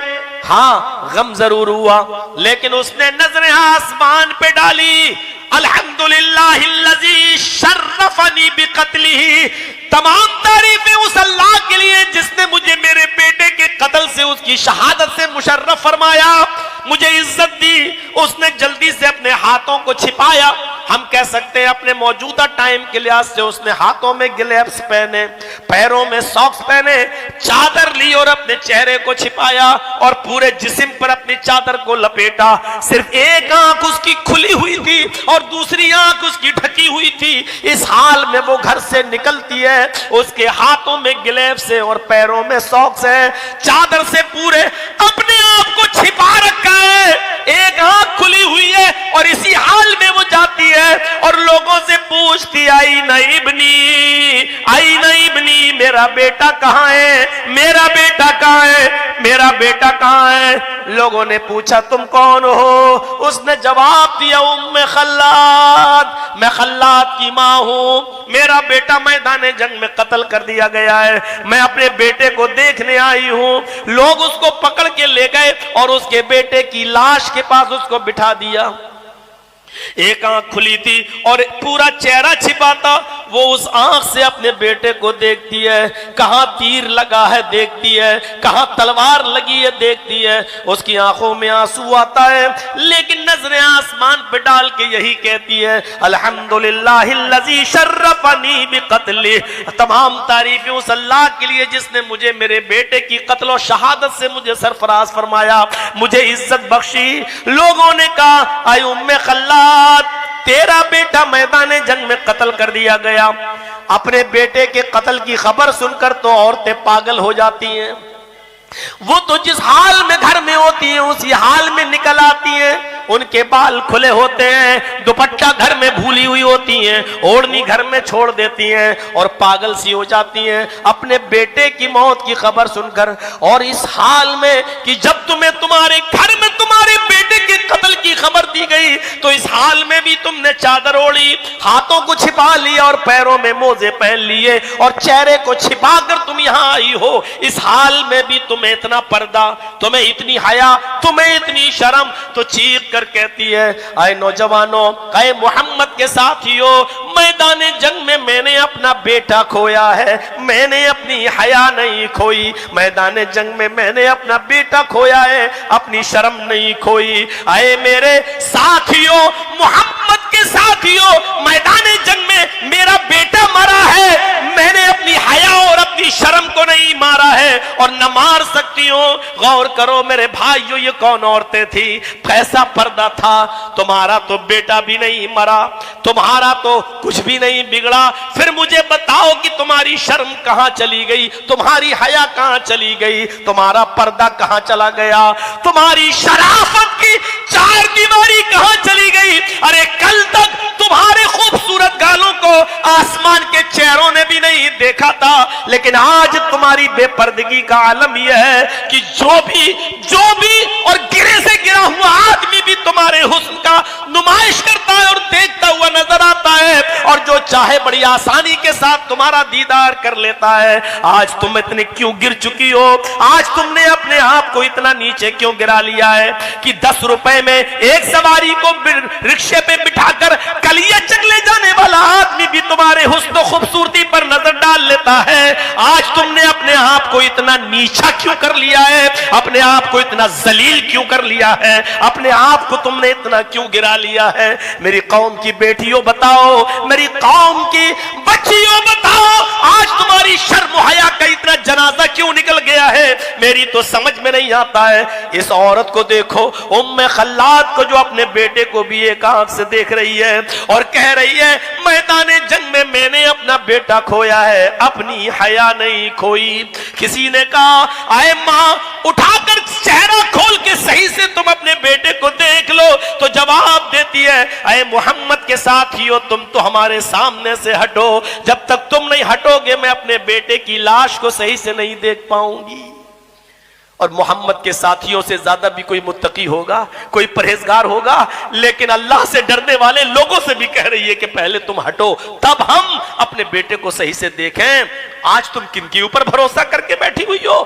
हाँ गम जरूर हुआ, लेकिन उसने नजरें आसमान पे डाली। अल्हम्दुलिल्लाहिल्लज़ी शर्रफनी बिक़त्लिही, तमाम तारीफें उस अल्लाह के लिए जिसने मुझे मेरे बेटे के कत्ल से, उसकी शहादत से मुशर्रफ फरमाया, मुझे इज्जत दी। उसने जल्दी से अपने हाथों को छिपाया। हम कह सकते हैं अपने मौजूदा टाइम के लिहाज से उसने हाथों में ग्लव्स पहने, पैरों में सॉक्स पहने, चादर ली और अपने चेहरे को छिपाया और पूरे जिस्म पर अपनी चादर को लपेटा। सिर्फ एक आंख उसकी खुली हुई थी और दूसरी आंख उसकी ढकी हुई थी। इस हाल में वो घर से निकलती है, उसके हाथों में ग्लव्स है और पैरों में सॉक्स है, चादर से पूरे अपने आप को छिपा रखा है, एक आंख खुली हुई है और इसी हाल में वो जाती है और लोगों से पूछती आई न इब्नी, मेरा बेटा कहाँ है, मेरा बेटा कहाँ है, मेरा बेटा कहाँ है। लोगों ने पूछा तुम कौन हो? उसने जवाब दिया उम्मे खल्लाद, मैं खल्लाद की माँ हूँ, मेरा बेटा मैदान जंग में कत्ल कर दिया गया है, मैं अपने बेटे को देखने आई हूँ। लोग उसको पकड़ के ले गए और उसके बेटे की लाश के पास उसको बिठा दिया। एक आंख खुली थी और पूरा चेहरा छिपा था। वो उस आंख से अपने बेटे को देखती है, कहां तीर लगा है देखती है, कहां तलवार लगी है देखती है। उसकी आंखों में आंसू आता है, लेकिन नजरें आसमान पे डाल के यही कहती है अल्हम्दुलिल्लाहिल्लज़ी शर्रफनी बिक़त्ली, तमाम तारीफें उस अल्लाह के लिए जिसने मुझे मेरे बेटे की कत्ल और शहादत से मुझे सरफराज फरमाया, मुझे इज्जत बख्शी। लोगों ने कहा आई उम्मे खल्लाद, तेरा बेटा मैदान जंग में कत्ल कर दिया गया। अपने बेटे के कत्ल की खबर सुनकर तो औरतें पागल हो जाती हैं। वो तो जिस हाल में घर में होती हैं उसी हाल में निकल आती हैं। उनके बाल खुले होते हैं, दुपट्टा घर में भूली हुई होती हैं, ओढ़नी घर में छोड़ देती हैं और पागल सी हो जाती हैं अपने बेटे की मौत की खबर सुनकर। और इस हाल में कि जब तुम्हें तुम्हारे घर में तुम्हारे बेटे के कत्ल की खबर दी गई तो इस हाल में भी तुमने चादर ओढ़ी, हाथों को छिपा लिया और पैरों में मोजे पहन लिए और चेहरे को छिपाकर तुम यहाँ आई हो। इस हाल में भी तुम्हें इतना पर्दा, तुम्हें इतनी हया, तुम्हें इतनी शर्म। तो चीख कर कहती है आए नौजवानों, आए मोहम्मद के साथियों, मैदान जंग में मैंने अपना बेटा खोया है, मैंने अपनी हया नहीं खोई। मैदान जंग में मैंने अपना बेटा खोया है, अपनी शर्म नहीं खोई। आए मेरे साथियों, मोहम्मद के साथियों, मैदान जंग में मेरा बेटा मरा है, मैंने अपनी हया और अपनी शर्म को नहीं मारा है और न मार सकती हूं। गौर करो मेरे भाइयों, ये कौन औरतें थी, कैसा पर्दा था। तुम्हारा तो बेटा भी नहीं मरा, तुम्हारा तो कुछ भी नहीं बिगड़ा, फिर मुझे बताओ कि तुम्हारी शर्म कहां चली गई, तुम्हारी हया कहां चली गई, तुम्हारा पर्दा कहां चला गया, तुम्हारी शराफत की चार दीवारी कहां चली गई। अरे कल तक तुम्हारे खूबसूरत गालों को आसमान के चेहरों ने भी नहीं देखा था, लेकिन आज तुम्हारी बेपर्दगी का आलम यह है कि जो भी और गिरे से गिरा हुआ आदमी भी तुम्हारे हुस्न का नुमाइश करता है और देखता हुआ नजर आता है, और जो चाहे बड़ी आसानी के साथ तुम्हारा दीदार कर लेता है। आज तुम इतने क्यों गिर चुकी हो, आज तुमने अपने आप को इतना नीचे क्यों गिरा लिया है कि 10 रुपए में एक सवारी को रिक्शे पे बिठाकर कलिया चकले जाने वाला आदमी भी तुम्हारे हुस्न खूबसूरती पर नजर डाल लेता है। आज तुमने अपने आप को इतना नीचा क्यों कर लिया है, अपने आप को इतना जलील क्यों कर लिया है, अपने आप को तुमने इतना क्यों गिरा लिया है। मेरी कौम की बेटियों बताओ, मेरी कौम की बच्चियों बताओ, आज तुम्हारी शर्म हया का इतना जनाजा क्यों निकल गया है, मेरी तो समझ में नहीं आता है। इस औरत को देखो, उम्मे खल्लाद को, जो अपने बेटे को भी एक आंख से देख रही है और कह रही है मैदान जंग में मैंने अपना बेटा खोया है, अपनी हया नहीं खोई। किसी ने कहा आए मां, उठाकर चेहरा खोल के सही से तुम अपने बेटे को देख लो, तो जवाब देती है आए मोहम्मद के साथियों, तुम तो हमारे सामने से हटो, जब तक तुम नहीं हटोगे मैं अपने बेटे की लाश को सही से नहीं देख पाऊंगी। और मोहम्मद के साथियों से ज्यादा भी कोई मुत्तकी होगा, कोई परहेजगार होगा, लेकिन अल्लाह से डरने वाले लोगों से भी कह रही है कि पहले तुम हटो, तब हम अपने बेटे को सही से देखें। आज तुम किनके ऊपर भरोसा करके बैठी हुई हो?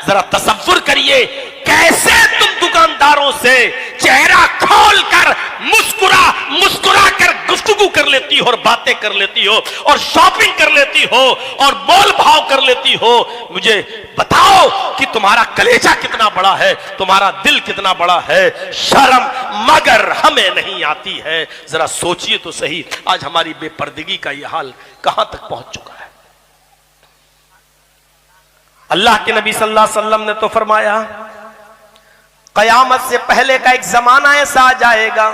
जरा तसव्वुर करिए, कैसे तुम दुकानदारों से चेहरा खोल कर मुस्कुरा कर गुफ्तगू कर लेती हो और बातें कर लेती हो और शॉपिंग कर लेती हो और मोल भाव कर लेती हो। मुझे बताओ कि तुम्हारा कलेजा कितना बड़ा है, तुम्हारा दिल कितना बड़ा है। शर्म मगर हमें नहीं आती है। जरा सोचिए तो सही, आज हमारी बेपर्दगी का यह हाल कहां तक पहुंच चुका है। अल्लाह के नबी सल्लल्लाहु अलैहि वसल्लम ने तो फरमाया, कयामत से पहले का एक जमाना ऐसा आ जाएगा,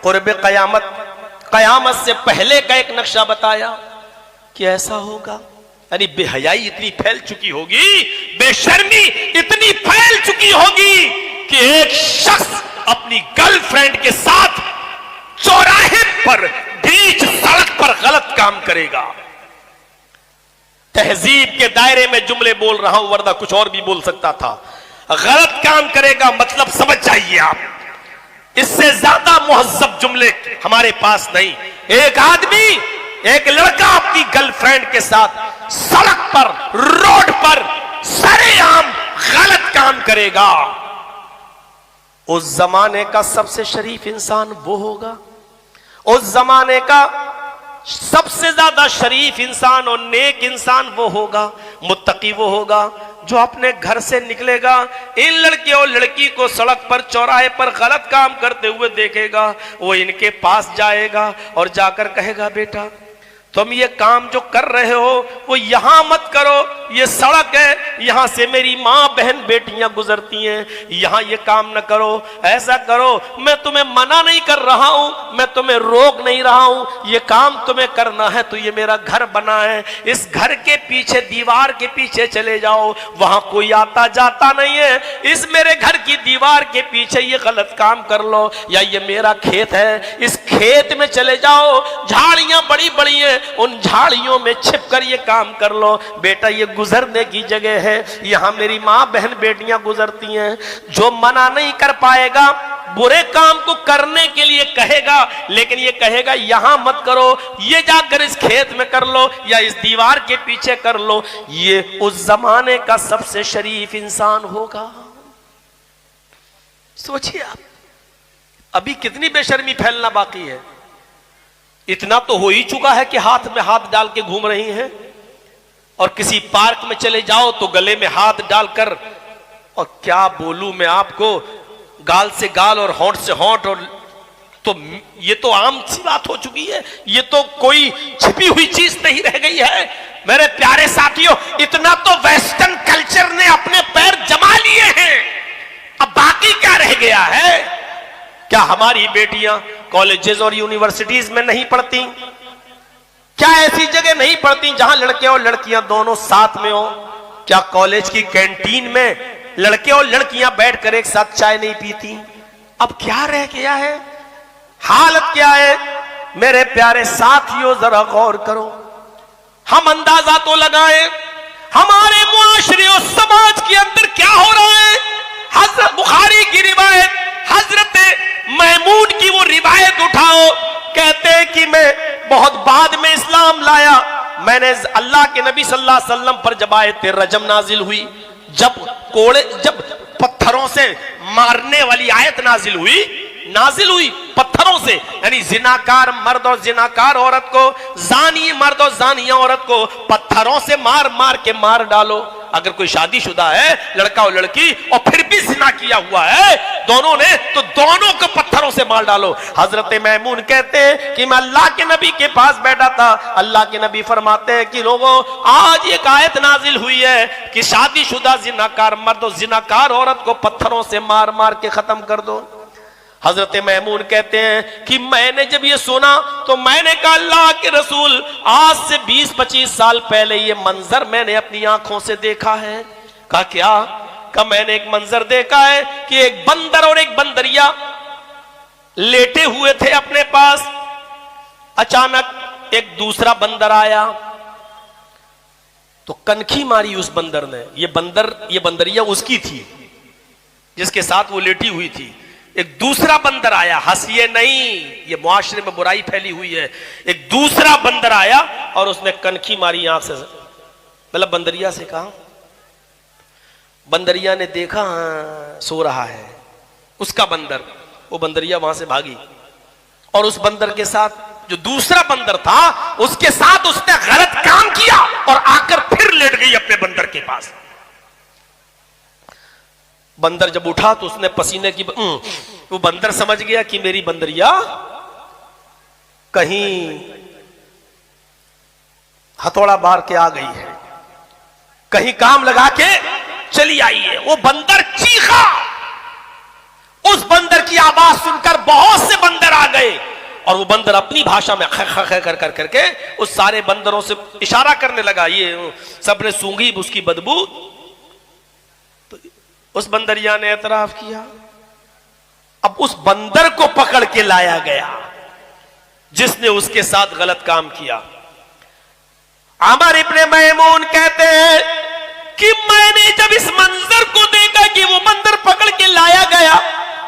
कुर्ब कयामत, कयामत से पहले का एक नक्शा बताया कि ऐसा होगा। यानी बेहयाई इतनी फैल चुकी होगी, बेशर्मी इतनी फैल चुकी होगी कि एक शख्स अपनी गर्लफ्रेंड के साथ चौराहे पर, बीच सड़क पर गलत काम करेगा। तहजीब के दायरे में जुमले बोल रहा हूं, वरना कुछ और भी बोल सकता था। गलत काम करेगा मतलब समझ जाइए आप, इससे ज्यादा मुहज्जब जुमले हमारे पास नहीं। एक आदमी, एक लड़का अपनी गर्लफ्रेंड के साथ सड़क पर, रोड पर सरेआम गलत काम करेगा। उस जमाने का सबसे शरीफ इंसान वो होगा, उस जमाने का सबसे ज्यादा शरीफ इंसान और नेक इंसान वो होगा, मुत्तकी वो होगा जो अपने घर से निकलेगा, इन लड़के और लड़की को सड़क पर, चौराहे पर गलत काम करते हुए देखेगा, वो इनके पास जाएगा और जाकर कहेगा, बेटा तुम ये काम जो कर रहे हो वो यहां मत करो, ये सड़क है, यहां से मेरी मां बहन बेटियां गुजरती हैं, यहां ये काम न करो, ऐसा करो। मैं तुम्हें मना नहीं कर रहा हूं, मैं तुम्हें रोक नहीं रहा हूं, ये काम तुम्हें करना है तो ये मेरा घर बना है, इस घर के पीछे, दीवार के पीछे चले जाओ, वहां कोई आता जाता नहीं है, इस मेरे घर की दीवार के पीछे ये गलत काम कर लो, या ये मेरा खेत है, इस खेत में चले जाओ, झाड़ियां बड़ी बड़ी हैं, उन झाड़ियों में छिपकर ये काम कर लो। बेटा ये गुजरने की जगह है, यहां मेरी मां बहन बेटियां गुजरती हैं। जो मना नहीं कर पाएगा, बुरे काम को करने के लिए कहेगा, लेकिन ये कहेगा यहां मत करो, ये जाकर इस खेत में कर लो या इस दीवार के पीछे कर लो, ये उस जमाने का सबसे शरीफ इंसान होगा। सोचिए आप, अभी कितनी बेशर्मी फैलना बाकी है। इतना तो हो ही चुका है कि हाथ में हाथ डाल के घूम रही हैं, और किसी पार्क में चले जाओ तो गले में हाथ डालकर, और क्या बोलूं मैं आपको, गाल से गाल और होंठ से होंठ, और तो ये तो आम सी बात हो चुकी है, ये तो कोई छिपी हुई चीज नहीं रह गई है। मेरे प्यारे साथियों, इतना तो वेस्टर्न कल्चर ने अपने पैर जमा लिए हैं, अब बाकी क्या रह गया है? क्या हमारी बेटियां कॉलेजेस और यूनिवर्सिटीज में नहीं पढ़ती? क्या ऐसी जगह नहीं पढ़ती जहां लड़के और लड़कियां दोनों साथ में हो? क्या कॉलेज की कैंटीन में लड़के और लड़कियां बैठकर एक साथ चाय नहीं पीती? अब क्या रह गया है? हालत क्या है? मेरे प्यारे साथियों जरा गौर करो, हम अंदाजा तो लगाएं हमारे मुआशरे और समाज के अंदर क्या हो रहा है। हजरत बुखारी की रिवायत, हजरत महमूद की वो रिवायत उठाओ, कहते हैं कि मैं बहुत बाद में इस्लाम लाया, मैंने अल्लाह के नबी सल्लल्लाहु अलैहि वसल्लम पर जब आयत रजम नाजिल हुई, जब पत्थरों से मारने वाली आयत नाजिल हुई पत्थरों से, यानी जिनाकार मर्द और जिनाकार औरत को, जानी मर्द और जानिया औरत को पत्थरों से मार मार के मार डालो। अगर कोई शादीशुदा है लड़का और लड़की और फिर भी जिना किया हुआ है दोनों ने, तो दोनों को पत्थरों से मार डालो। हजरत मैमून कहते हैं कि मैं अल्लाह के नबी के पास बैठा था, अल्लाह के नबी फरमाते हैं कि लोगों आज एक आयत नाजिल हुई है कि शादीशुदा जिनाकार मर्द और जिनाकार औरत को पत्थरों से मार मार के खत्म कर दो। हजरत महमूद कहते हैं कि मैंने जब ये सुना तो मैंने कहा अल्लाह के रसूल, आज से 20-25 साल पहले ये मंजर मैंने अपनी आंखों से देखा है। कहा क्या? कहा मैंने एक मंजर देखा है कि एक बंदर और एक बंदरिया लेटे हुए थे अपने पास, अचानक एक दूसरा बंदर आया, तो कनखी मारी उस बंदर ने। ये बंदरिया उसकी थी जिसके साथ वो लेटी हुई थी। एक दूसरा बंदर आया, हंसिए नहीं, ये मुआशरे में बुराई फैली हुई है। एक दूसरा बंदर आया और उसने कनखी मारी आंख से, मतलब बंदरिया से कहा। बंदरिया ने देखा हाँ, सो रहा है उसका बंदर। वो बंदरिया वहां से भागी और उस बंदर के साथ जो दूसरा बंदर था उसके साथ उसने गलत काम किया और आकर फिर लेट गई अपने बंदर के पास। बंदर जब उठा तो उसने पसीने की वो बंदर समझ गया कि मेरी बंदरिया कहीं हथौड़ा बार के आ गई है, कहीं काम लगा के चली आई है। वो बंदर चीखा, उस बंदर की आवाज सुनकर बहुत से बंदर आ गए और वो बंदर अपनी भाषा में ख ख ख कर कर करके उस सारे बंदरों से इशारा करने लगा। ये सबने सूंघी उसकी बदबू तो उस बंदरिया ने एतराफ किया। अब उस बंदर को पकड़ के लाया गया जिसने उसके साथ गलत काम किया। अमर इब्ने मैमून कहते हैं कि मैंने जब इस मंजर को देखा कि वो बंदर पकड़ के लाया गया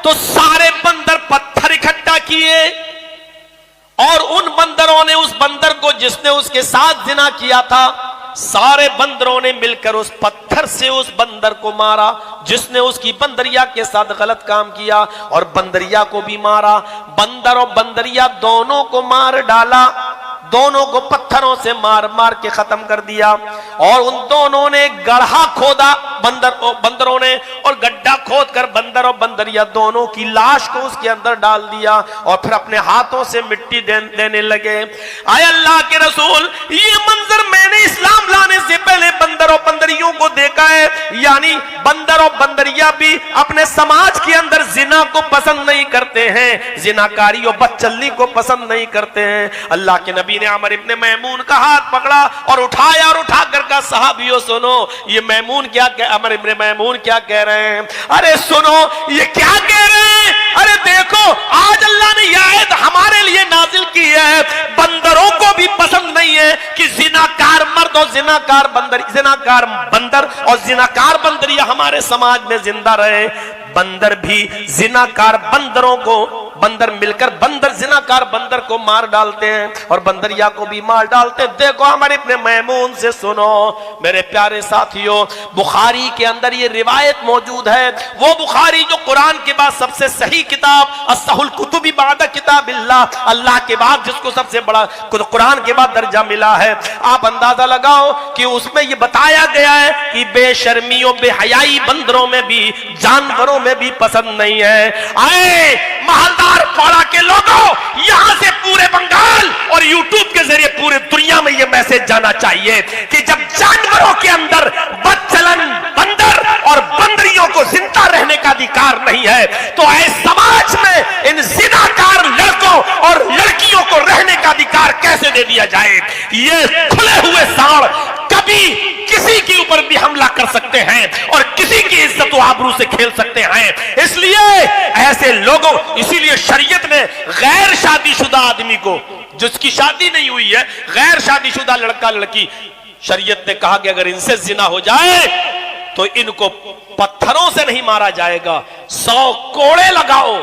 तो सारे बंदर पत्थर इकट्ठा किए और उन बंदरों ने उस बंदर को जिसने उसके साथ जिना किया था, सारे बंदरों ने मिलकर उस पत्थर से उस बंदर को मारा जिसने उसकी बंदरिया के साथ गलत काम किया, और बंदरिया को भी मारा। बंदर और बंदरिया दोनों को मार डाला, दोनों को पत्थरों से मार मार के खत्म कर दिया। और उन दोनों ने गड्ढा खोदा, बंदरों ने, और गड्ढा खोद कर बंदर और बंदरिया दोनों की लाश को उसके अंदर डाल दिया और फिर अपने हाथों से मिट्टी देने लगे। आए अल्लाह के रसूल, ये मंजर मैंने इस्लाम लाने से पहले बंदर और बंदरियों को देखा है। यानी बंदर और बंदरिया भी अपने समाज के अंदर जिना को पसंद नहीं करते हैं, जिनाकारी और बदचलनी को पसंद नहीं करते हैं। अल्लाह के नबी ने अमर इब्ने मैमून का हाथ पकड़ा और उठाया और उठा कर कहा, सहाबियों सुनो, ये मैमून क्या अमर इब्ने मैमून क्या कह रहे हैं? अरे सुनो, ये क्या कह रहे हैं? अरे देखो, आज अल्लाह ने यह आयत हमारे लिए नाजिल की है। बंदरों को भी पसंद नहीं है कि जिनाकार मर्द और जिनाकार बंदर और जिनाकार बंदरिया हमारे समाज में जिंदा रहे। बंदर भी जिनाकार बंदरों को, बंदर मिलकर बंदर जिनाकार बंदर को मार डालते हैं और बंदरिया को भी मार डालते हैं। देखो हमारे इब्ने मैमून से सुनो मेरे प्यारे साथियों, बुखारी के अंदर ये रिवायत मौजूद है। वो बुखारी जो कुरान के बाद सबसे सही किताब, अस्सहुल कुतुबी बाद किताबिल्लाह, अल्लाह के बाद जिसको सबसे बड़ा कुरान के बाद दर्जा मिला है। आप अंदाजा लगाओ कि उसमें ये बताया गया है कि बेशर्मी और बेहयाई बंदरों में भी, जानवरों में भी पसंद नहीं है। आए महलदार पाड़ा के लोगों, यहां से पूरे बंगाल और यूट्यूब के जरिए पूरे दुनिया में यह मैसेज जाना चाहिए कि जब जानवरों के अंदर बदचलन बंदर और बंदरियों को जिंदा रहने का अधिकार नहीं है, तो ऐसे समाज में इन जिनाकार लड़कों और लड़कियों को रहने का अधिकार कैसे दे दिया जाए? ये खुले हुए सांड कभी किसी के ऊपर भी हमला कर सकते हैं और किसी की इज्जत व आबरू से खेल सकते हैं। इसलिए ऐसे लोगों, इसीलिए शरीयत ने गैर शादीशुदा आदमी को, जिसकी शादी नहीं हुई है, गैर शादीशुदा लड़का लड़की, शरीयत ने कहा कि अगर इनसे जिना हो जाए तो इनको पत्थरों से नहीं मारा जाएगा, 100 कोड़े लगाओ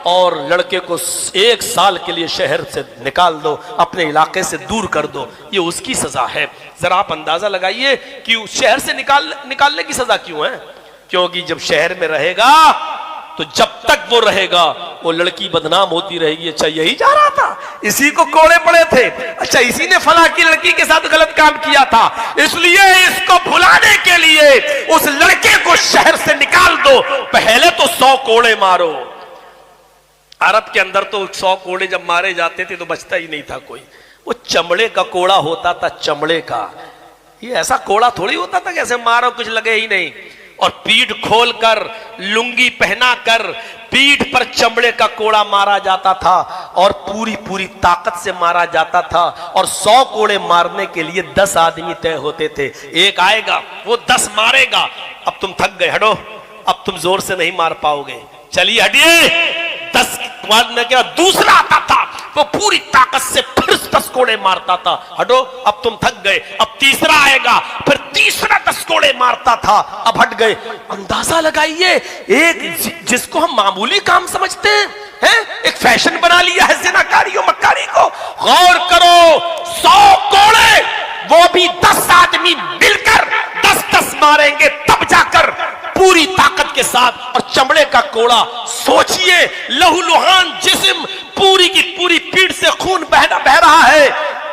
और लड़के को 1 साल के लिए शहर से निकाल दो, अपने इलाके से दूर कर दो। ये उसकी सजा है। जरा आप अंदाजा लगाइए कि शहर से निकालने की सजा क्यों है? क्योंकि जब शहर में रहेगा तो जब तक वो रहेगा वो लड़की बदनाम होती रहेगी। अच्छा यही जा रहा था, इसी को कोड़े पड़े थे, अच्छा इसी ने फला की लड़की के साथ गलत काम किया था, इसलिए इसको भुलाने के लिए उस लड़के को शहर से निकाल दो, पहले तो 100 कोड़े मारो। अरब के अंदर तो 100 कोड़े जब मारे जाते थे तो बचता ही नहीं था कोई। वो चमड़े का कोड़ा होता था, चमड़े का। ये ऐसा कोड़ा थोड़ी होता था कैसे मारो कुछ लगे ही नहीं। और पीठ खोलकर, लुंगी पहनाकर पीठ पर चमड़े का कोड़ा मारा जाता था और पूरी पूरी ताकत से मारा जाता था। और 100 कोड़े मारने के लिए 10 आदमी तय होते थे। एक आएगा वो 10 मारेगा, अब तुम थक गए, हटो, अब तुम जोर से नहीं मार पाओगे, चलिए हटिए, 10 मारने के बाद दूसरा आता था, वो पूरी ताकत से फिर 10 कोड़े मारता था। हटो, अब तुम थक गए, अब तीसरा आएगा, फिर तीसरा 10 कोड़े मारता था, अब हट गए। अंदाजा लगाइए, एक जिसको हम मामूली काम समझते हैं, एक फैशन बना लिया है जिनाकारी और मक्कारी को। गौर करो, 100 कोड़े, वो भी 10 आदमी मिलकर 10-10 मारेंगे, तब जाकर पूरी ताकत के साथ। और चमड़े का कोड़ा, सोचिए, लहूलुहान जिस्म, पूरी की पूरी पीठ से खून बह रहा है।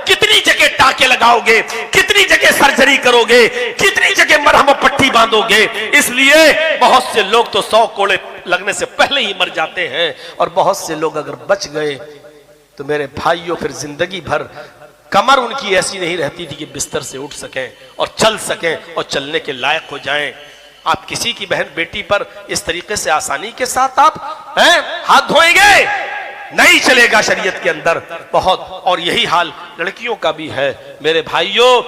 कितनी जगह टाके लगाओगे, कितनी जगह सर्जरी करोगे, कितनी जगह मरहम पट्टी बांधोगे। इसलिए बहुत से लोग तो 100 कोड़े लगने से पहले ही मर जाते हैं, और बहुत से लोग अगर बच गए तो मेरे भाइयों फिर जिंदगी भर कमर उनकी ऐसी नहीं रहती थी कि बिस्तर से उठ सकें और चल सकें और चलने के लायक हो जाएं। आप किसी की बहन बेटी पर इस तरीके से आसानी के साथ आप हाथ धोएंगे, नहीं चलेगा शरीयत के अंदर बहुत। और यही हाल लड़कियों का भी है। मेरे भाइयों,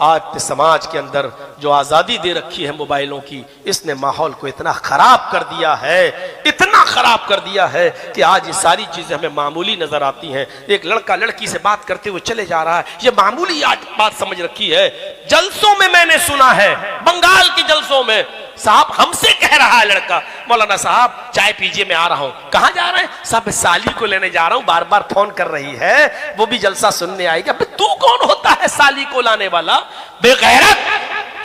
आज के समाज के अंदर जो आजादी दे रखी है मोबाइलों की, इसने माहौल को इतना खराब कर दिया है, इतना खराब कर दिया है कि आज ये सारी चीजें हमें मामूली नजर आती हैं। एक लड़का लड़की से बात करते हुए चले जा रहा है, ये मामूली आज बात समझ रखी है। जलसों में मैंने सुना है, बंगाल के जलसों में, साहब हमसे कह रहा है लड़का, मौलाना साहब चाय पीजिए, मैं आ रहा हूं। कहां जा रहे हैं? साहब साली को लेने जा रहा हूं, बार बार फोन कर रही है, वो भी जलसा सुनने आएगी। अब तू कौन होता है साली को लाने वाला? बेगैरत,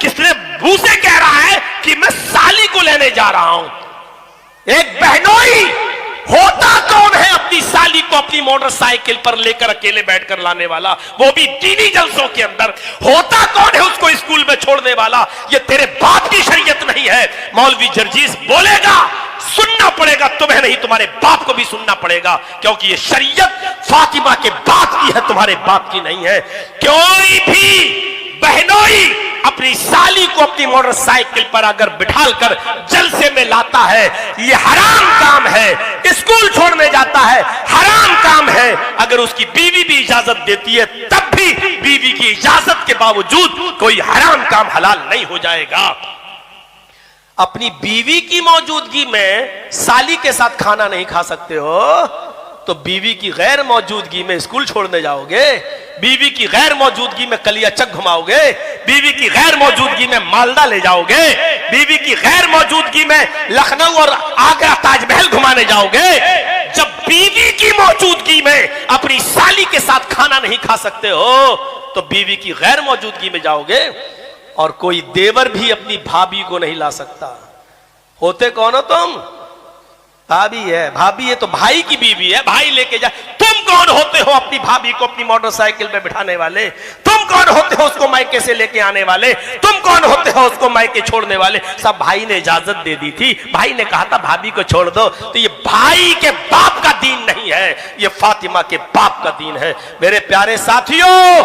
किसने मुंह से कह रहा है कि मैं साली को लेने जा रहा हूं? एक बहनोई होता कौन है अपनी साली को अपनी मोटरसाइकिल पर लेकर अकेले बैठकर लाने वाला, वो भी दीनी जलसों के अंदर? होता कौन है उसको स्कूल में छोड़ने वाला? ये तेरे बाप की शरीयत नहीं है। मौलवी जर्जीस बोलेगा, सुनना पड़ेगा तुम्हें, नहीं तुम्हारे बाप को भी सुनना पड़ेगा, क्योंकि ये शरीयत फातिमा के बाप की है, तुम्हारे बाप की नहीं है। कोई भी बहनोई अपनी साली को अपनी मोटरसाइकिल पर अगर बिठालकर जलसे में लाता है, ये हराम काम है। स्कूल छोड़ने जाता है, हराम काम है। अगर उसकी बीवी भी इजाजत देती है, तब भी बीवी की इजाजत के बावजूद कोई हराम काम हलाल नहीं हो जाएगा। अपनी बीवी की मौजूदगी में साली के साथ खाना नहीं खा सकते हो, तो बीवी की गैर मौजूदगी में स्कूल छोड़ने जाओगे? बीवी की गैर मौजूदगी में कलियाचक घुमाओगे? बीवी की गैर मौजूदगी में मालदा ले जाओगे? बीवी की गैर मौजूदगी में लखनऊ और आगरा ताजमहल घुमाने जाओगे? जब बीवी की मौजूदगी में अपनी साली के साथ खाना नहीं खा सकते हो, तो बीवी की गैर मौजूदगी में जाओगे? और कोई देवर भी अपनी भाभी को नहीं ला सकता। होते कौन हो तुम? भाभी है, भाभी है तो भाई की बीवी है, भाई लेके जाए। तुम कौन होते हो अपनी भाभी को अपनी मोटरसाइकिल पे बिठाने वाले? तुम कौन होते हो उसको मायके से लेके आने वाले? तुम कौन होते हो उसको मायके छोड़ने वाले? सब भाई ने इजाजत दे दी थी, भाई ने कहा था भाभी को छोड़ दो। तो ये भाई के बाप का दीन नहीं है, ये फातिमा के बाप का दीन है। मेरे प्यारे साथियों,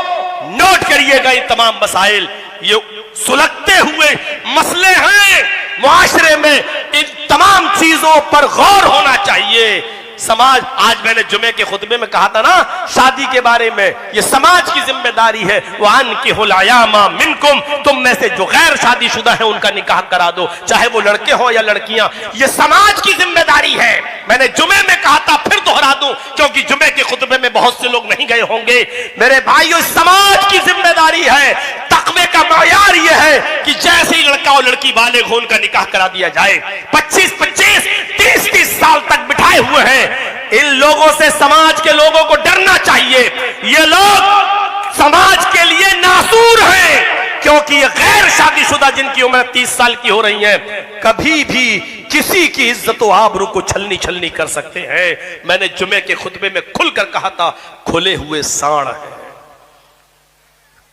नोट करिएगा ये तमाम मसाइल, ये सुलगते हुए मसले हैं मुआशरे में। इन तमाम चीजों पर गौर होना चाहिए। समाज, आज मैंने जुमे के खुतबे में कहा था ना शादी के बारे में, ये समाज की जिम्मेदारी है। वान के हुलायामा मिनकुम, तुम में से जो गैर शादीशुदा है उनका निकाह करा दो, चाहे वो लड़के हो या लड़कियां। ये समाज की जिम्मेदारी है। मैंने जुमे में कहा था, फिर दोहरा दूं, क्योंकि जुमे के खुतबे में बहुत से लोग नहीं गए होंगे। मेरे भाइयों, समाज की जिम्मेदारी है। तकवे का मयार यह है कि जैसे ही लड़का और लड़की बालिग हो, उनका निकाह करा दिया जाए। 25-25, 30-30 साल तक बिठाए हुए हैं। इन लोगों से समाज के लोगों को डरना चाहिए। ये लोग समाज के लिए नासूर हैं, क्योंकि ये गैर शादीशुदा जिनकी उम्र 30 साल की हो रही है, कभी भी किसी की इज्जत व आबरू को छलनी छलनी कर सकते हैं। मैंने जुमे के खुतबे में खुलकर कहा था, खुले हुए सांड है,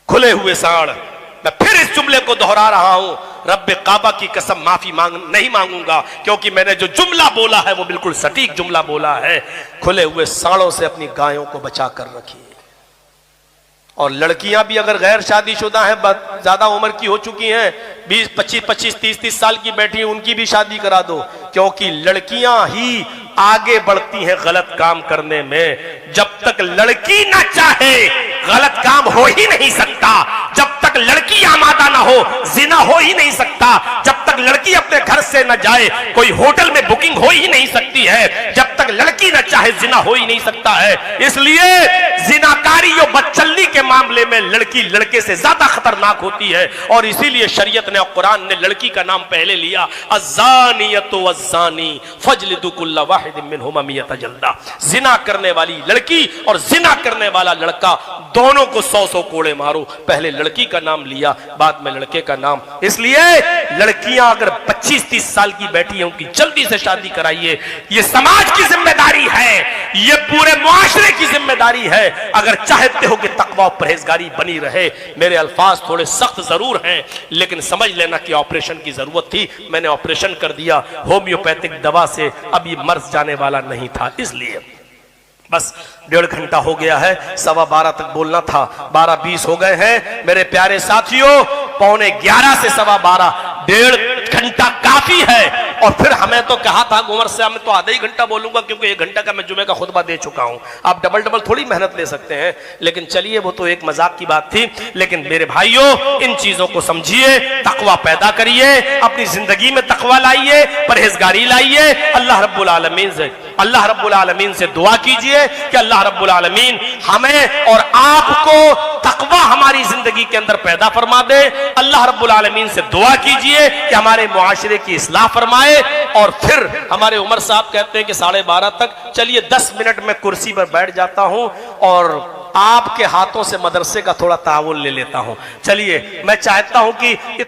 खुले हुए सांड। मैं फिर इस जुमले को दोहरा रहा हूं, रब्बे काबा की कसम माफी नहीं मांगूंगा, क्योंकि मैंने जो जुमला बोला है वो बिल्कुल सटीक जुमला बोला है। खुले हुए सांडों से अपनी गायों को बचा कर रखिए। और लड़कियां भी अगर गैर शादीशुदा हैं, ज्यादा उम्र की हो चुकी हैं, 20-25, 30 साल की बैठी हैं, उनकी भी शादी करा दो, क्योंकि लड़कियां ही आगे बढ़ती हैं गलत काम करने में। जब तक लड़की ना चाहे गलत काम हो ही नहीं सकता। जब तक लड़की आमादा ना हो, जिना हो ही नहीं सकता। जब तक लड़की अपने घर से न जाए, कोई होटल में बुकिंग हो ही नहीं सकती है। जब तक तक लड़की न चाहे जिना हो ही नहीं सकता है। इसलिए जिनाकारी और बदचलनी के मामले में लड़की लड़के से ज्यादा खतरनाक होती है, और इसीलिए शरीयत ने और कुरान ने लड़की का नाम पहले लिया, अज़्ज़ानियतु वज़्ज़ानी फजलिदू कुल्ला वाहिदिन मिनहुमा मियता जल्दा। जिना करने वाली लड़की और जिना करने वाला लड़का दोनों को 100 कोड़े मारो। पहले लड़की का नाम लिया, बाद में लड़के का नाम। इसलिए लड़कियां अगर 25-30 साल की बैठी हैं, उनकी जल्दी से शादी कराइए। ये समाज की जिम्मेदारी है, ये पूरे मुआशरे की जिम्मेदारी है, अगर चाहते हो कि तकवा और परहेजगारी बनी रहे। मेरे अल्फाज थोड़े सख्त जरूर हैं, लेकिन समझ लेना कि ऑपरेशन की जरूरत थी, मैंने ऑपरेशन कर दिया। होम्योपैथिक दवा से अभी मर्ज जाने वाला नहीं था, इसलिए बस 1.5 घंटा हो गया है, 12:15 तक बोलना था, 12:20 हो गए हैं। मेरे प्यारे साथियों, 11:15 से 12:15, 1.5 घंटा काफी है। और फिर हमें तो कहा था उमर साहब, मैं तो आधा ही घंटा बोलूंगा क्योंकि 1 घंटा का मैं जुमे का खुतबा दे चुका हूं। आप डबल थोड़ी मेहनत ले सकते हैं, लेकिन चलिए वो तो एक मजाक की बात थी। लेकिन मेरे भाइयों, इन चीजों को समझिए, तकवा पैदा करिए, अपनी जिंदगी में तकवा लाइए, परहेजगारी लाइए। अल्लाह रब्बुल आलमीन से दुआ कीजिए कि अल्लाह रब्बुल आलमीन हमें और आपको तकवा हमारी जिंदगी के अंदर पैदा फरमा दे। अल्लाह रब्बुल आलमीन से दुआ कीजिए कि हमारे मुआशरे की इस्लाह फरमाए। और फिर हमारे उमर साहब कहते हैं कि 12:30 तक, चलिए 10 मिनट में कुर्सी पर बैठ जाता हूं और आपके हाथों से मदरसे का थोड़ा ताउन ले लेता हूं। चलिए, मैं चाहता हूं कि